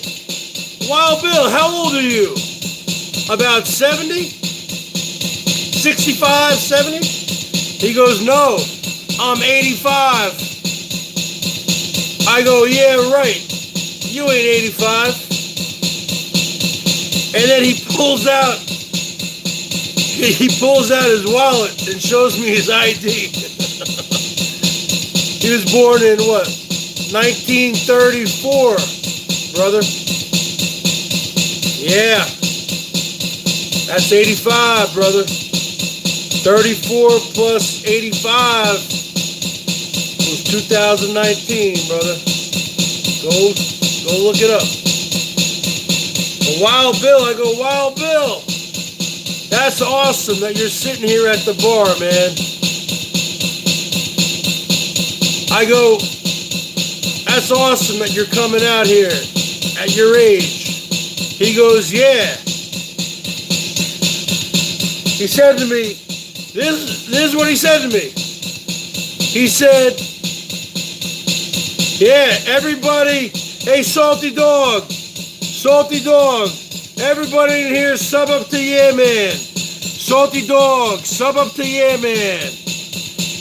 Wild Bill, how old are you? About 70? 65, 70? He goes, no, I'm 85. I go, yeah, right. You ain't 85. And then he pulls out his wallet and shows me his ID. He was born in what? 1934. Brother. Yeah. That's 85, brother. 34 plus 85 was 2019, brother. Go look it up. But Wild Bill, I go, Wild Bill. That's awesome that you're sitting here at the bar, man. I go, that's awesome that you're coming out here at your age. He goes, yeah. He said to me, this is what he said to me. He said, yeah, everybody, hey, Salty Dog, everybody in here sub up to Yeah Man. Salty Dog, sub up to Yeah Man.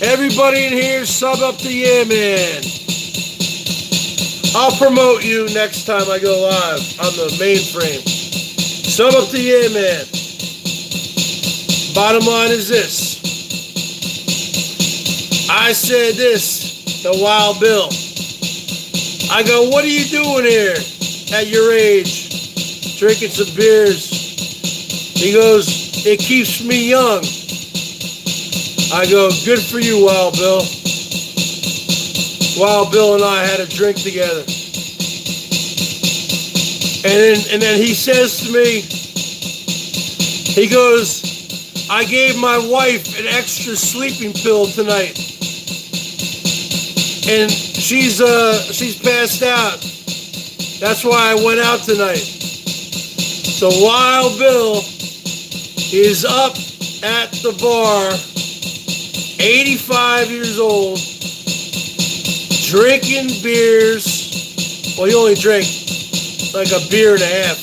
Everybody in here sub up to Yeah Man. I'll promote you next time I go live on the mainframe. Sub up to Yeah Man. Bottom line is this. I said this to Wild Bill. I go, what are you doing here at your age? Drinking some beers. He goes, it keeps me young. I go, good for you, Wild Bill. Wild Bill and I had a drink together. And then he says to me, he goes, I gave my wife an extra sleeping pill tonight. And she's passed out. That's why I went out tonight. So Wild Bill is up at the bar, 85 years old, drinking beers. Well, he only drank like a beer and a half,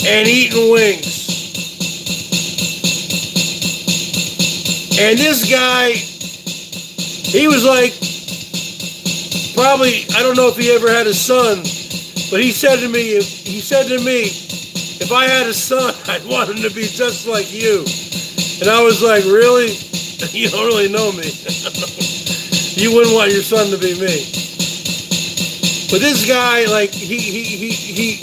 and eating wings. And this guy, he was like, probably, I don't know if he ever had a son, but he said to me, if I had a son, I'd want him to be just like you. And I was like, really? You don't really know me. You wouldn't want your son to be me. But this guy, like, he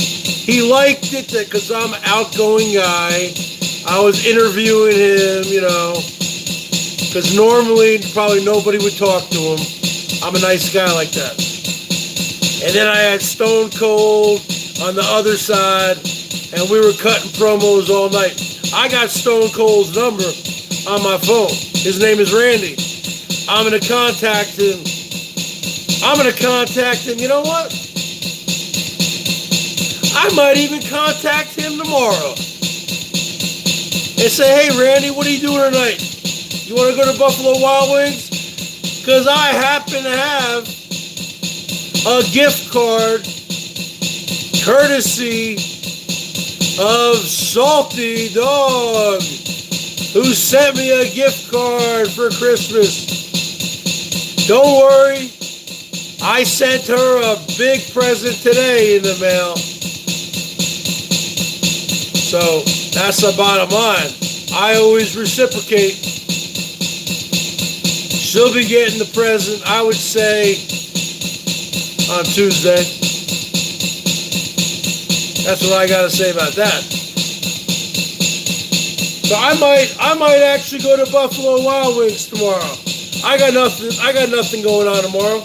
liked it because I'm an outgoing guy. I was interviewing him, you know, because normally probably nobody would talk to him. I'm a nice guy like that. And then I had Stone Cold on the other side, and we were cutting promos all night. I got Stone Cold's number on my phone. His name is Randy. I'm going to contact him. You know what? I might even contact him tomorrow and say, hey, Randy, what are you doing tonight? You want to go to Buffalo Wild Wings? Because I happen to have a gift card courtesy of Salty Dog, who sent me a gift card for Christmas. Don't worry, I sent her a big present today in the mail. So that's the bottom line. I always reciprocate. She'll be getting the present, I would say, on Tuesday. That's what I gotta say about that. So I might actually go to Buffalo Wild Wings tomorrow. I got nothing going on tomorrow.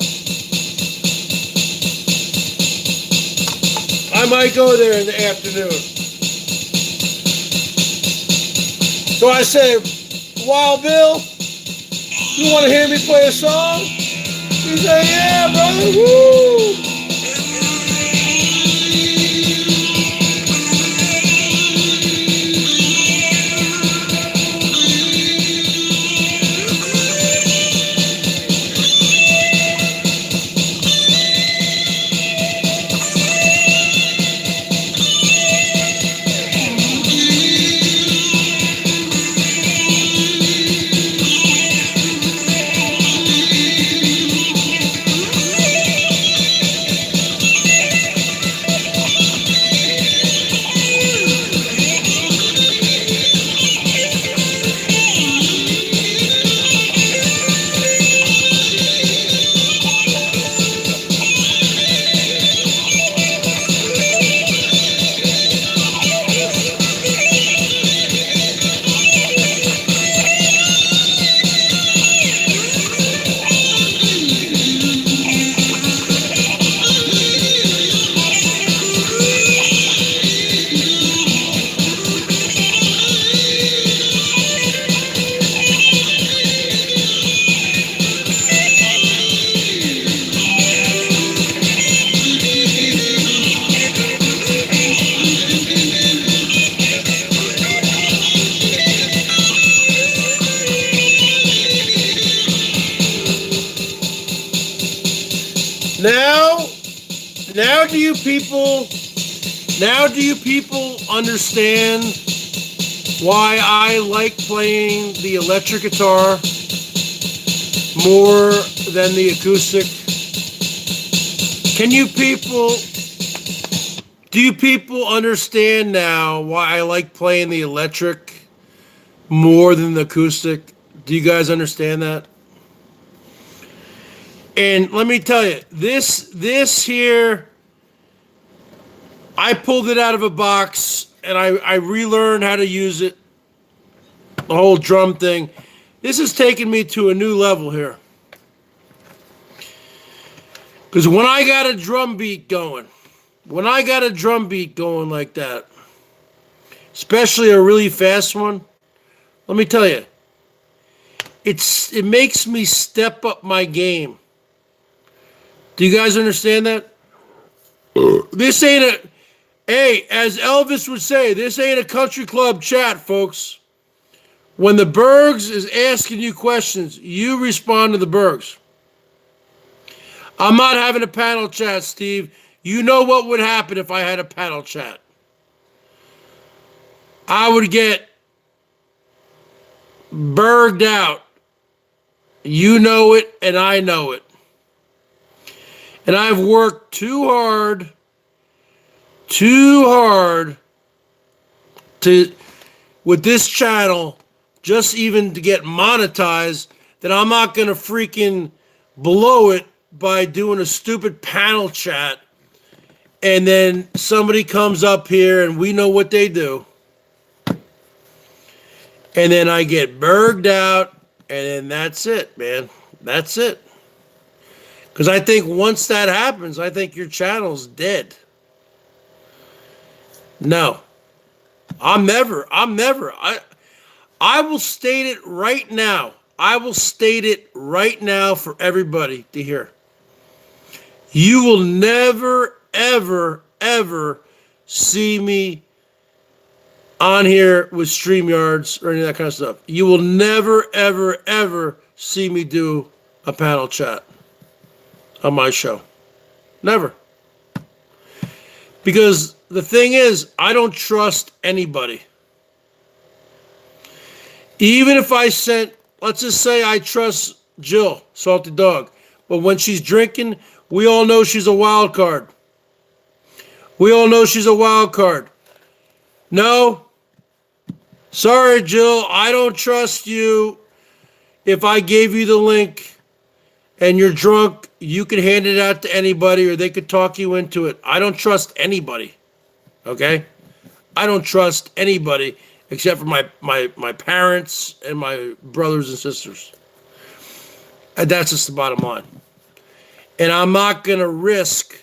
I might go there in the afternoon. So I say, Wild Bill, you want to hear me play a song? He said, yeah, brother, woo! Now do you people understand why I like playing the electric guitar more than the acoustic? Do you people understand now why I like playing the electric more than the acoustic? Do you guys understand that? And let me tell you, this here, I pulled it out of a box and I relearned how to use it. The whole drum thing. This has taken me to a new level here. Because when I got a drum beat going like that, especially a really fast one, let me tell you, it makes me step up my game. Do you guys understand that? This ain't a, hey, as Elvis would say, this ain't a country club chat, folks. When the Bergs is asking you questions, you respond to the Bergs. I'm not having a panel chat, Steve. You know what would happen if I had a panel chat. I would get burged out. You know it, and I know it. And I've worked too hard to, with this channel, just even to get monetized, that I'm not going to freaking blow it by doing a stupid panel chat. And then somebody comes up here and we know what they do. And then I get burged out, and then that's it, man. That's it. Because I think once that happens, I think your channel's dead. No. I will state it right now. I will state it right now for everybody to hear. You will never, ever, ever see me on here with StreamYards or any of that kind of stuff. You will never, ever, ever see me do a panel chat on my show. Never. Because the thing is, I don't trust anybody. Even if I sent, let's just say I trust Jill, Salty Dog, but when she's drinking, we all know she's a wild card. We all know she's a wild card. No. Sorry, Jill, I don't trust you. If I gave you the link and you're drunk, you could hand it out to anybody or they could talk you into it. I don't trust anybody. Okay? I don't trust anybody except for my parents and my brothers and sisters. And that's just the bottom line. And I'm not going to risk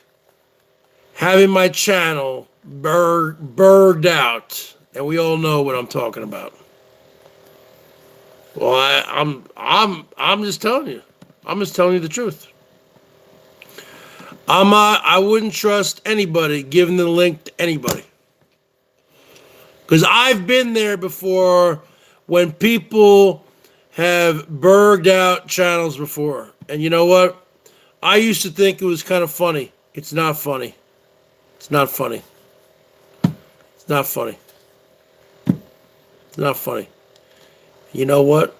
having my channel burged out. And we all know what I'm talking about. Well, I'm just telling you. I'm just telling you the truth. I wouldn't trust anybody giving the link to anybody. Because I've been there before when people have burged out channels before. And you know what? I used to think it was kind of funny. It's not funny. It's not funny. It's not funny. It's not funny. You know what?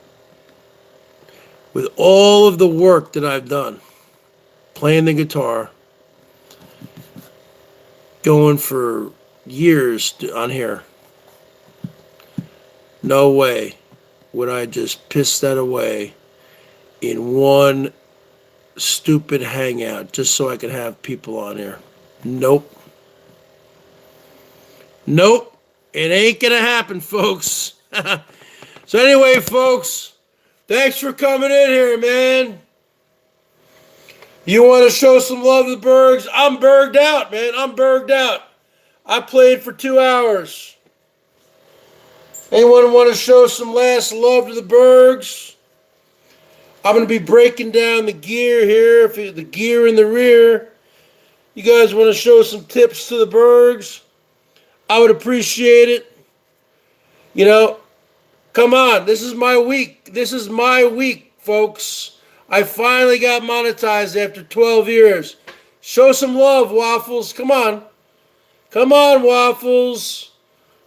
With all of the work that I've done, playing the guitar, going for years on here, no way would I just piss that away in one stupid hangout just so I could have people on here. Nope. Nope. It ain't gonna happen, folks. So anyway, folks, thanks for coming in here, man. You want to show some love to the Bergs? I'm burged out, man. I'm burged out. I played for 2 hours. Anyone want to show some last love to the Bergs? I'm going to be breaking down the gear here, the gear in the rear. You guys want to show some tips to the Bergs? I would appreciate it. You know, come on. This is my week. This is my week, folks. I finally got monetized after 12 years. Show some love, Waffles. Come on. Come on, Waffles.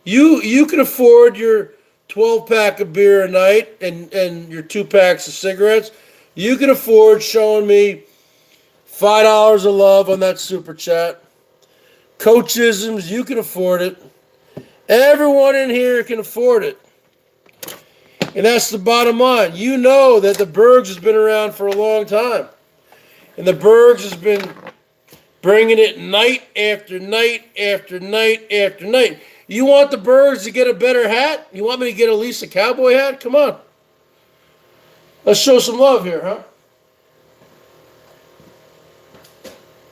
You can afford your 12-pack of beer a night and your 2 packs of cigarettes. You can afford showing me $5 of love on that super chat. Coachisms, you can afford it. Everyone in here can afford it. And that's the bottom line. You know that the Bergs has been around for a long time. And the Bergs has been bringing it night after night after night after night. You want the Bergs to get a better hat? You want me to get at least a Cowboy hat? Come on. Let's show some love here, huh?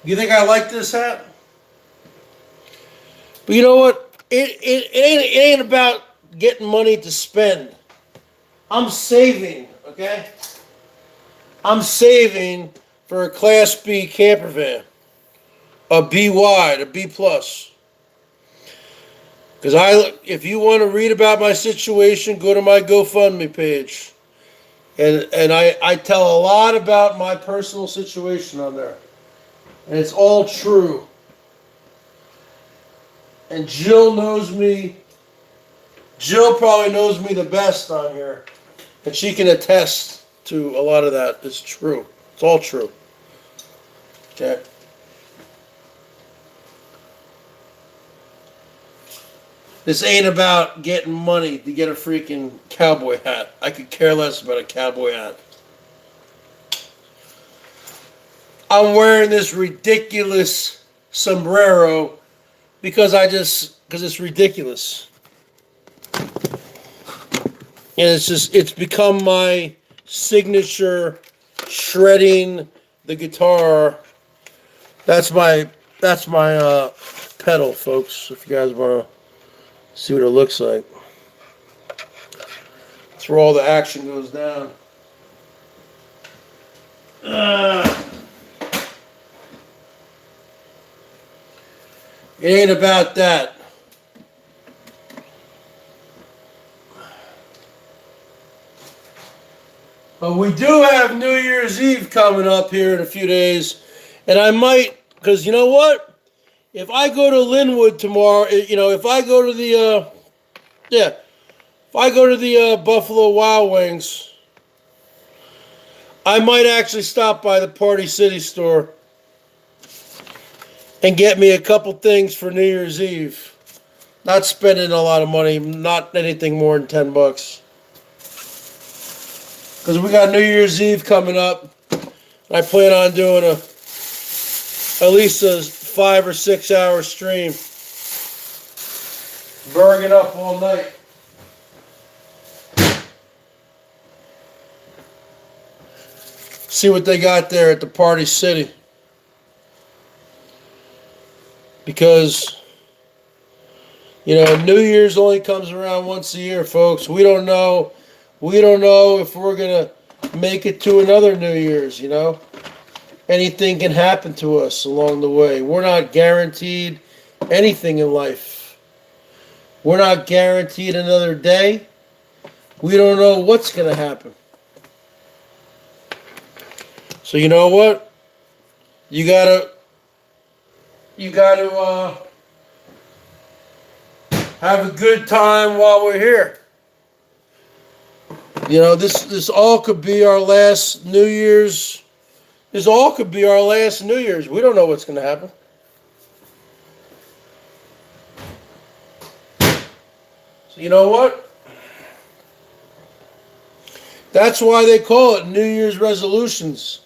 You think I like this hat? But you know what? It ain't about getting money to spend. I'm saving, okay? I'm saving for a Class B camper van. a B wide, a B plus. Because if you want to read about my situation, go to my GoFundMe page. And I tell a lot about my personal situation on there. And it's all true. And Jill knows me. Jill probably knows me the best on here. And she can attest to a lot of that. It's true. It's all true. Okay. This ain't about getting money to get a freaking cowboy hat. I could care less about a cowboy hat. I'm wearing this ridiculous sombrero because it's ridiculous. And it's become my signature shredding the guitar. That's my pedal, folks, if you guys want to see what it looks like. That's where all the action goes down. It ain't about that. But we do have New Year's Eve coming up here in a few days. And I might, because you know what? If I go to Linwood tomorrow, if I go to the, Buffalo Wild Wings, I might actually stop by the Party City store and get me a couple things for New Year's Eve. Not spending a lot of money, not anything more than $10. Because we got New Year's Eve coming up. I plan on doing at least a 5 or 6 hour stream. Burning up all night. See what they got there at the Party City. Because, New Year's only comes around once a year, folks. We don't know if we're going to make it to another New Year's, Anything can happen to us along the way. We're not guaranteed anything in life. We're not guaranteed another day. We don't know what's going to happen. So you know what? You gotta have a good time while we're here. This all could be our last New Year's. This all could be our last New Year's. We don't know what's going to happen. So you know what? That's why they call it New Year's resolutions.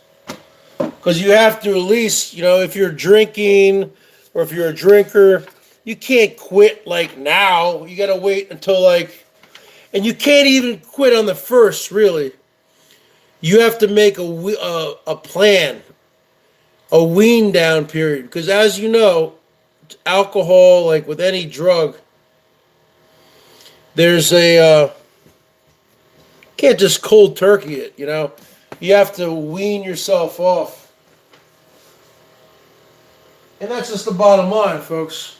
Because you have to at least, if you're drinking or if you're a drinker, you can't quit like now. You got to wait until and you can't even quit on the first, really. You have to make a plan, a wean down period. Because as you know, alcohol, like with any drug, there's can't just cold turkey it, You have to wean yourself off. And that's just the bottom line, folks.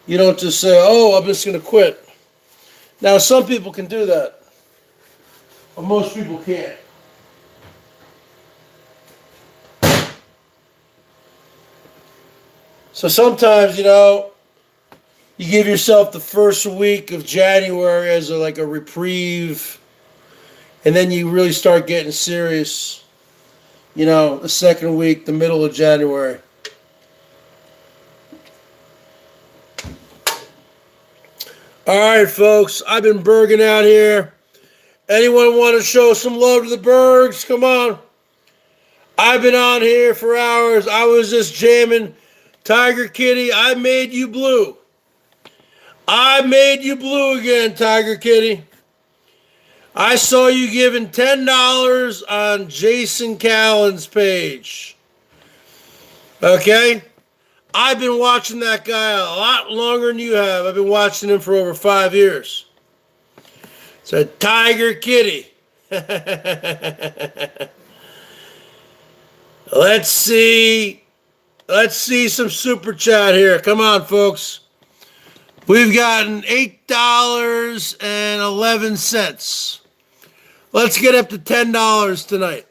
You don't just say, I'm just going to quit. Now, some people can do that. But most people can't. So sometimes, you give yourself the first week of January as a reprieve. And then you really start getting serious, the second week, the middle of January. All right, folks, I've been burging out here. Anyone want to show some love to the Bergs? Come on. I've been on here for hours. I was just jamming Tiger Kitty. I made you blue. I made you blue again, Tiger Kitty. I saw you giving $10 on Jason Callan's page. Okay? I've been watching that guy a lot longer than you have. I've been watching him for over 5 years. It's a Tiger Kitty. Let's see Let's see some super chat here. Come on, folks. We've gotten $8.11. Let's get up to $10 tonight.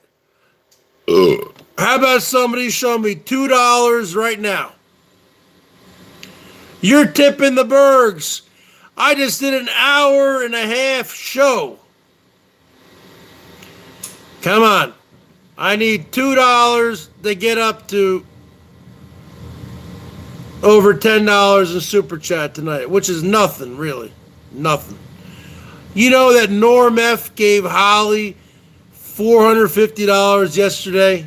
How about somebody show me $2 right now? You're tipping the Bergs. I just did an hour and a half show. Come on. I need $2 to get up to over $10 in super chat tonight, which is nothing, really. Nothing. You know that Norm F gave Holly $450 yesterday?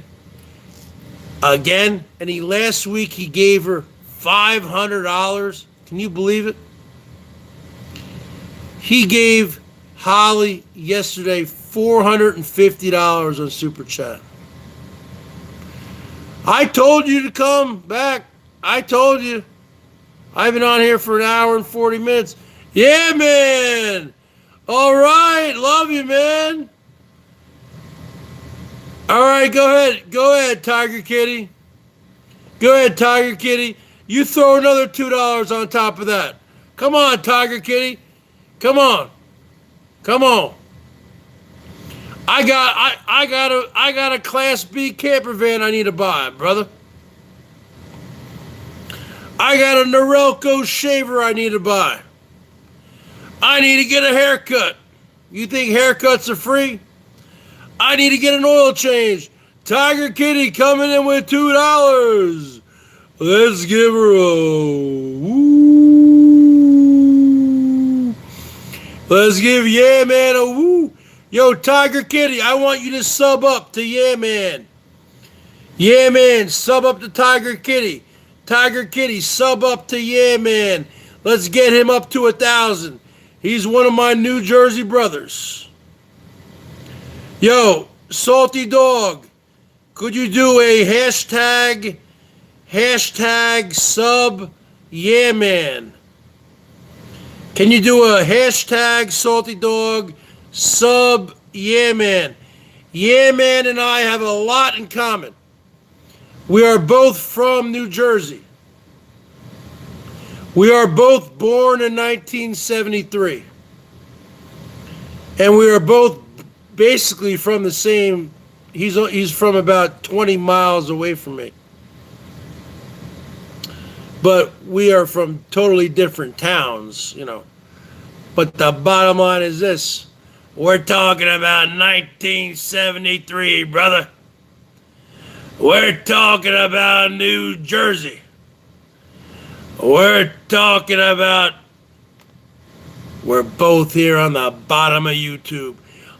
Again? And last week he gave her $500. Can you believe it? He gave Holly yesterday $450 on super chat. I told you to come back. I told you. I've been on here for an hour and 40 minutes. Yeah, man. All right. Love you, man. All right. Go ahead. Go ahead, Tiger Kitty. Go ahead, Tiger Kitty. You throw another $2 on top of that. Come on, Tiger Kitty. Come on. Come on. I got a Class B camper van I need to buy, brother. I got a Norelco shaver I need to buy. I need to get a haircut. You think haircuts are free? I need to get an oil change. Tiger Kitty coming in with $2. Let's give her a woo. Let's give Yeah Man a woo. Yo, Tiger Kitty, I want you to sub up to Yeah Man. Yeah Man, sub up to Tiger Kitty. Tiger Kitty, sub up to Yeah Man. Let's get him up to 1,000. He's one of my New Jersey brothers. Yo, Salty Dog, could you do a hashtag sub Yeah Man? Can you do a hashtag Salty Dog sub Yeah Man? Yeah Man and I have a lot in common. We are both from New Jersey. We are both born in 1973. And we are both basically from the same, he's from about 20 miles away from me. But we are from totally different towns, you know. But the bottom line is this. We're talking about 1973, brother. We're talking about New Jersey. We're talking about, we're both here on the bottom of YouTube.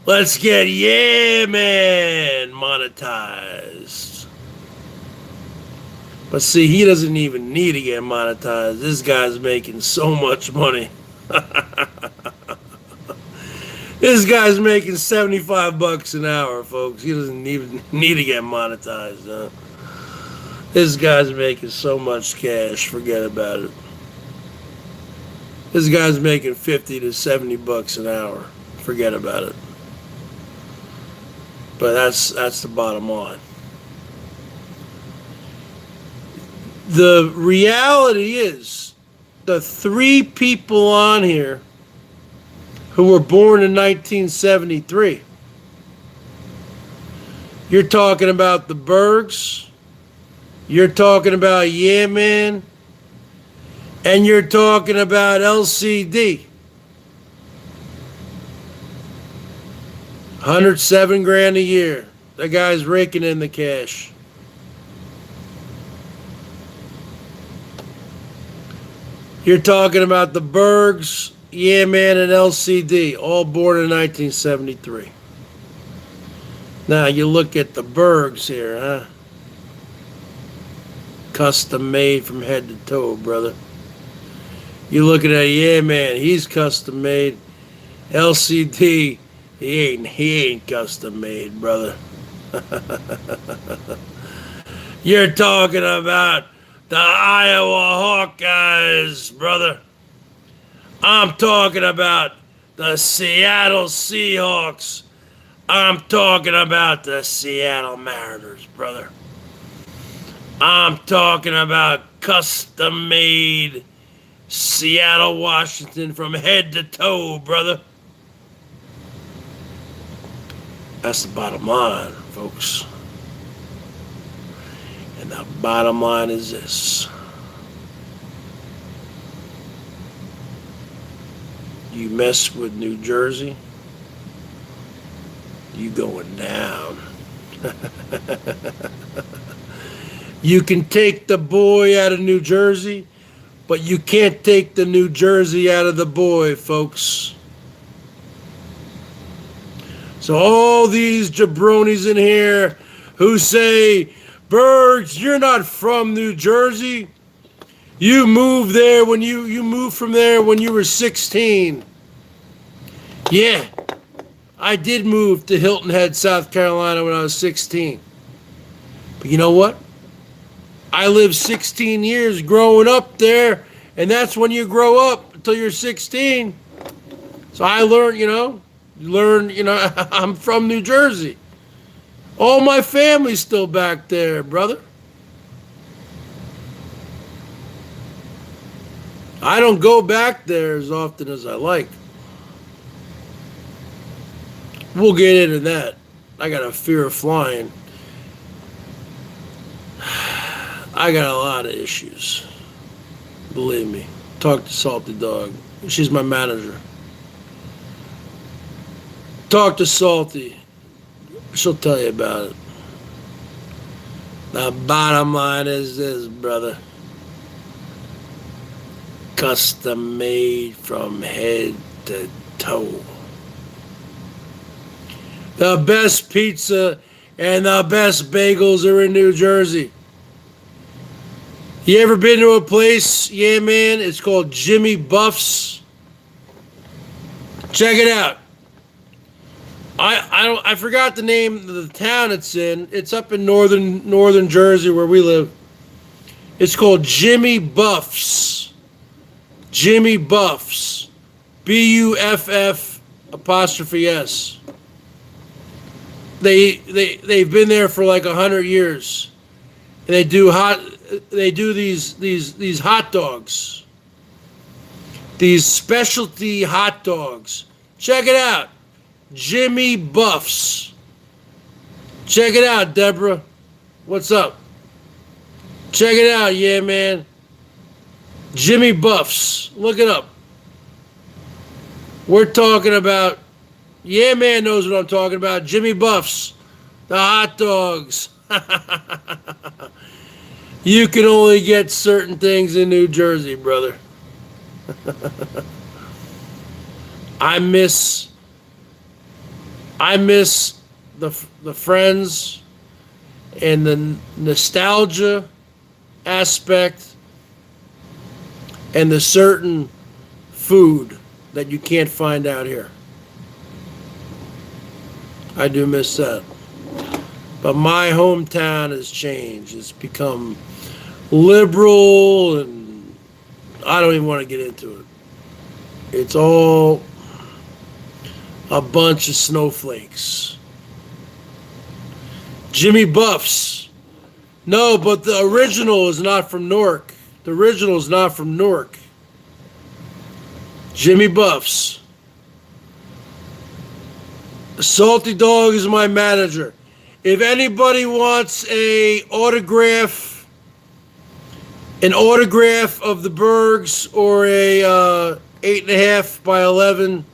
Let's get Yeah Man monetized. But see, he doesn't even need to get monetized. This guy's making so much money. This guy's making $75 an hour, folks. He doesn't even need to get monetized. Huh? This guy's making so much cash. Forget about it. This guy's making $50 to $70 an hour. Forget about it. But that's the bottom line. The reality is, the three people on here who were born in 1973. You're talking about the Bergs. You're talking about Yeah Man. And you're talking about LCD. 107 grand a year. That guy's raking in the cash. You're talking about the Bergs, Yeah Man, and LCD, all born in 1973. Now you look at the Bergs here, huh? Custom made from head to toe, brother. You looking at Yeah Man, he's custom made. LCD, he ain't custom made, brother. You're talking about the Iowa Hawkeyes, brother. I'm talking about the Seattle Seahawks. I'm talking about the Seattle Mariners, brother. I'm talking about custom made Seattle, Washington from head to toe, brother. That's the bottom line, folks. And the bottom line is this. You mess with New Jersey, you going down. You can take the boy out of New Jersey, but you can't take the New Jersey out of the boy, folks. So all these jabronis in here who say, Bergs, you're not from New Jersey. You moved there when you moved from there when you were 16. Yeah, I did move to Hilton Head, South Carolina when I was 16. But you know what? I lived 16 years growing up there, and that's when you grow up until you're 16. So I learned, I'm from New Jersey. All my family's still back there, brother. I don't go back there as often as I like. We'll get into that. I got a fear of flying. I got a lot of issues. Believe me. Talk to Salty Dog. She's my manager. Talk to Salty. She'll tell you about it. The bottom line is this, brother. Custom made from head to toe. The best pizza and the best bagels are in New Jersey. You ever been to a place? Yeah, man. It's called Jimmy Buff's. Check it out. I forgot the name of the town it's in. It's up in northern Jersey where we live. It's called Jimmy Buff's. Jimmy Buff's. BUFF''S. They've been there for like 100 years. And they do these hot dogs. These specialty hot dogs. Check it out. Jimmy Buff's. Check it out, Deborah. What's up? Check it out, yeah, man. Jimmy Buff's. Look it up. We're talking about, yeah, man knows what I'm talking about. Jimmy Buff's. The hot dogs. You can only get certain things in New Jersey, brother. I miss the friends and the nostalgia aspect and the certain food that you can't find out here. I do miss that. But my hometown has changed. It's become liberal, and I don't even want to get into it. It's all a bunch of snowflakes. Jimmy Buff's. No, but the original is not from Newark. The original is not from Newark. Jimmy Buff's. Salty Dog is my manager. If anybody wants an autograph of the Bergs or a 8.5 by 11,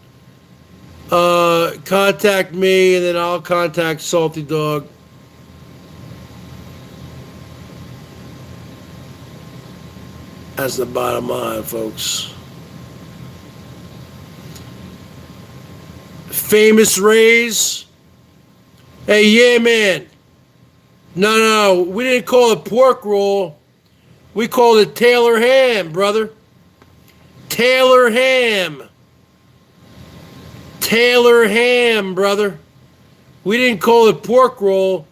contact me, and then I'll contact Salty Dog. That's the bottom line, folks. Famous Rays. Hey, yeah, man. No, we didn't call it pork roll. We called it Taylor ham, brother. Taylor ham. Taylor ham, brother. We didn't call it pork roll.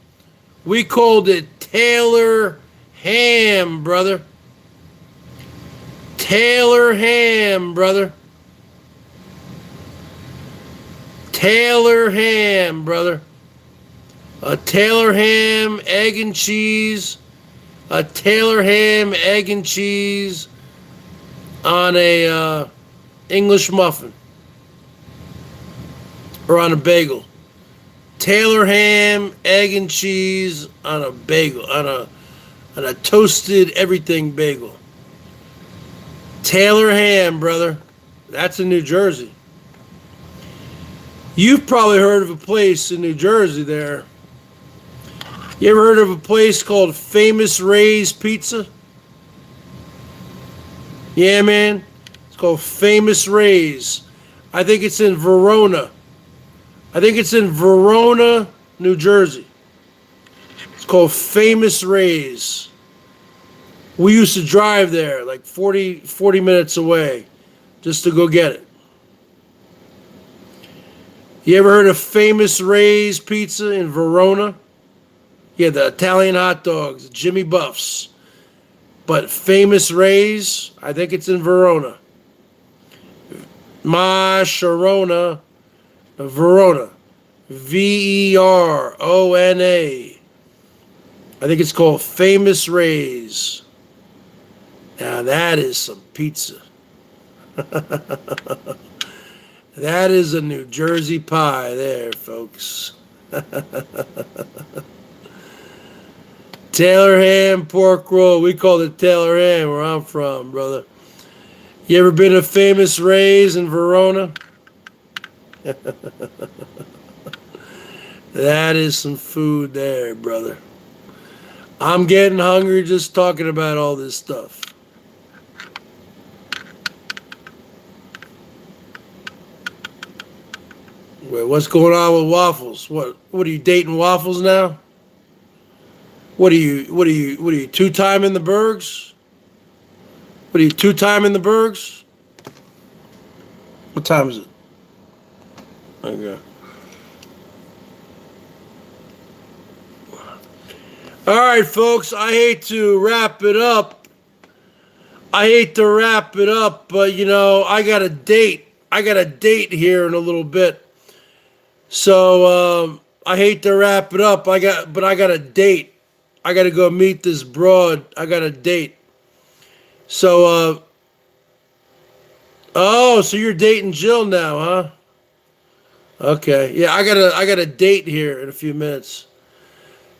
We called it Taylor ham, brother. Taylor ham, brother. Taylor ham, brother. A Taylor ham, egg and cheese, A Taylor ham, egg and cheese on a English muffin or on a bagel. Taylor ham, egg and cheese on a bagel, on a toasted everything bagel. Taylor ham, brother. That's in New Jersey. You've probably heard of a place in New Jersey there. You ever heard of a place called Famous Ray's Pizza? Yeah, man. It's called Famous Ray's. I think it's in Verona. New Jersey. It's called Famous Ray's. We used to drive there like 40 minutes away just to go get it. You ever heard of Famous Ray's Pizza in Verona? Yeah, the Italian hot dogs, Jimmy Buffs. But Famous Ray's, I think it's in Verona. Verona. Verona. I think it's called Famous Ray's. Now that is some pizza. That is a New Jersey pie there, folks. Taylor ham pork roll. We call it Taylor ham where I'm from, brother. You ever been to Famous Ray's in Verona? That is some food there, brother. I'm getting hungry just talking about all this stuff. Wait, what's going on with waffles? What are you dating waffles now? What are you two-time in the BERGS? What are you two-time in the BERGS? What time is it? Okay. All right, folks, I hate to wrap it up. But you know, I got a date here in a little bit. So I hate to wrap it up. I got a date. I got to go meet this broad. I got a date. So so you're dating Jill now, huh? Okay. Yeah, I got a date here in a few minutes.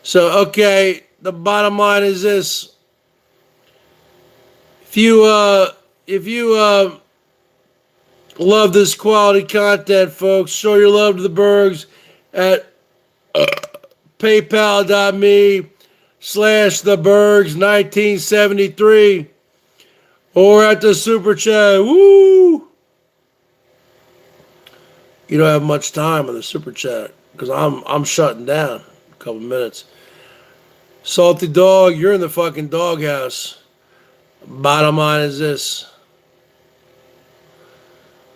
So, okay, the bottom line is this. If you love this quality content, folks, show your love to the Bergs at paypal.me/thebergs1973 or at the super chat. Woo! You don't have much time on the super chat because I'm shutting down in a couple minutes. Salty dog, you're in the fucking doghouse. Bottom line is this,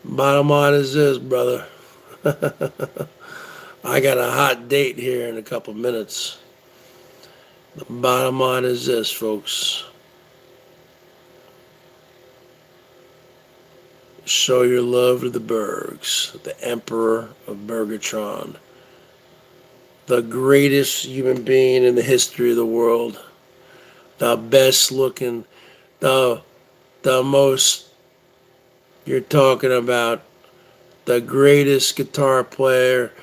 brother. I got a hot date here in a couple minutes. The bottom line is this, folks. Show your love to the Bergs, the Emperor of Bergatron, the greatest human being in the history of the world, the best looking, the most, you're talking about the greatest guitar player.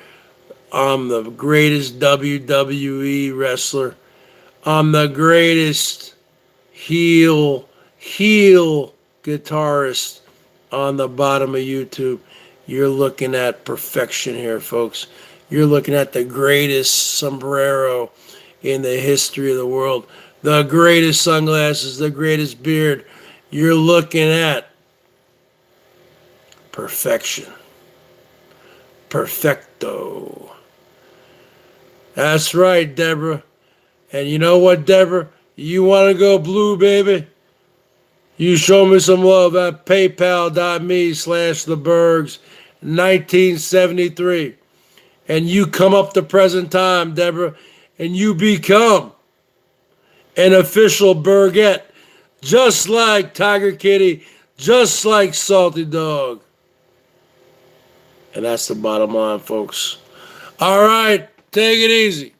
I'm the greatest WWE wrestler. I'm the greatest heel guitarist on the bottom of YouTube. You're looking at perfection here, folks. You're looking at the greatest sombrero in the history of the world, the greatest sunglasses, the greatest beard. You're looking at perfection. Perfecto. That's right, Deborah. And you know what, Deborah? You want to go blue, baby? You show me some love at paypal.me/thebergs1973. And you come up to present time, Deborah, and you become an official Bergette, just like Tiger Kitty, just like Salty Dog. And that's the bottom line, folks. All right, take it easy.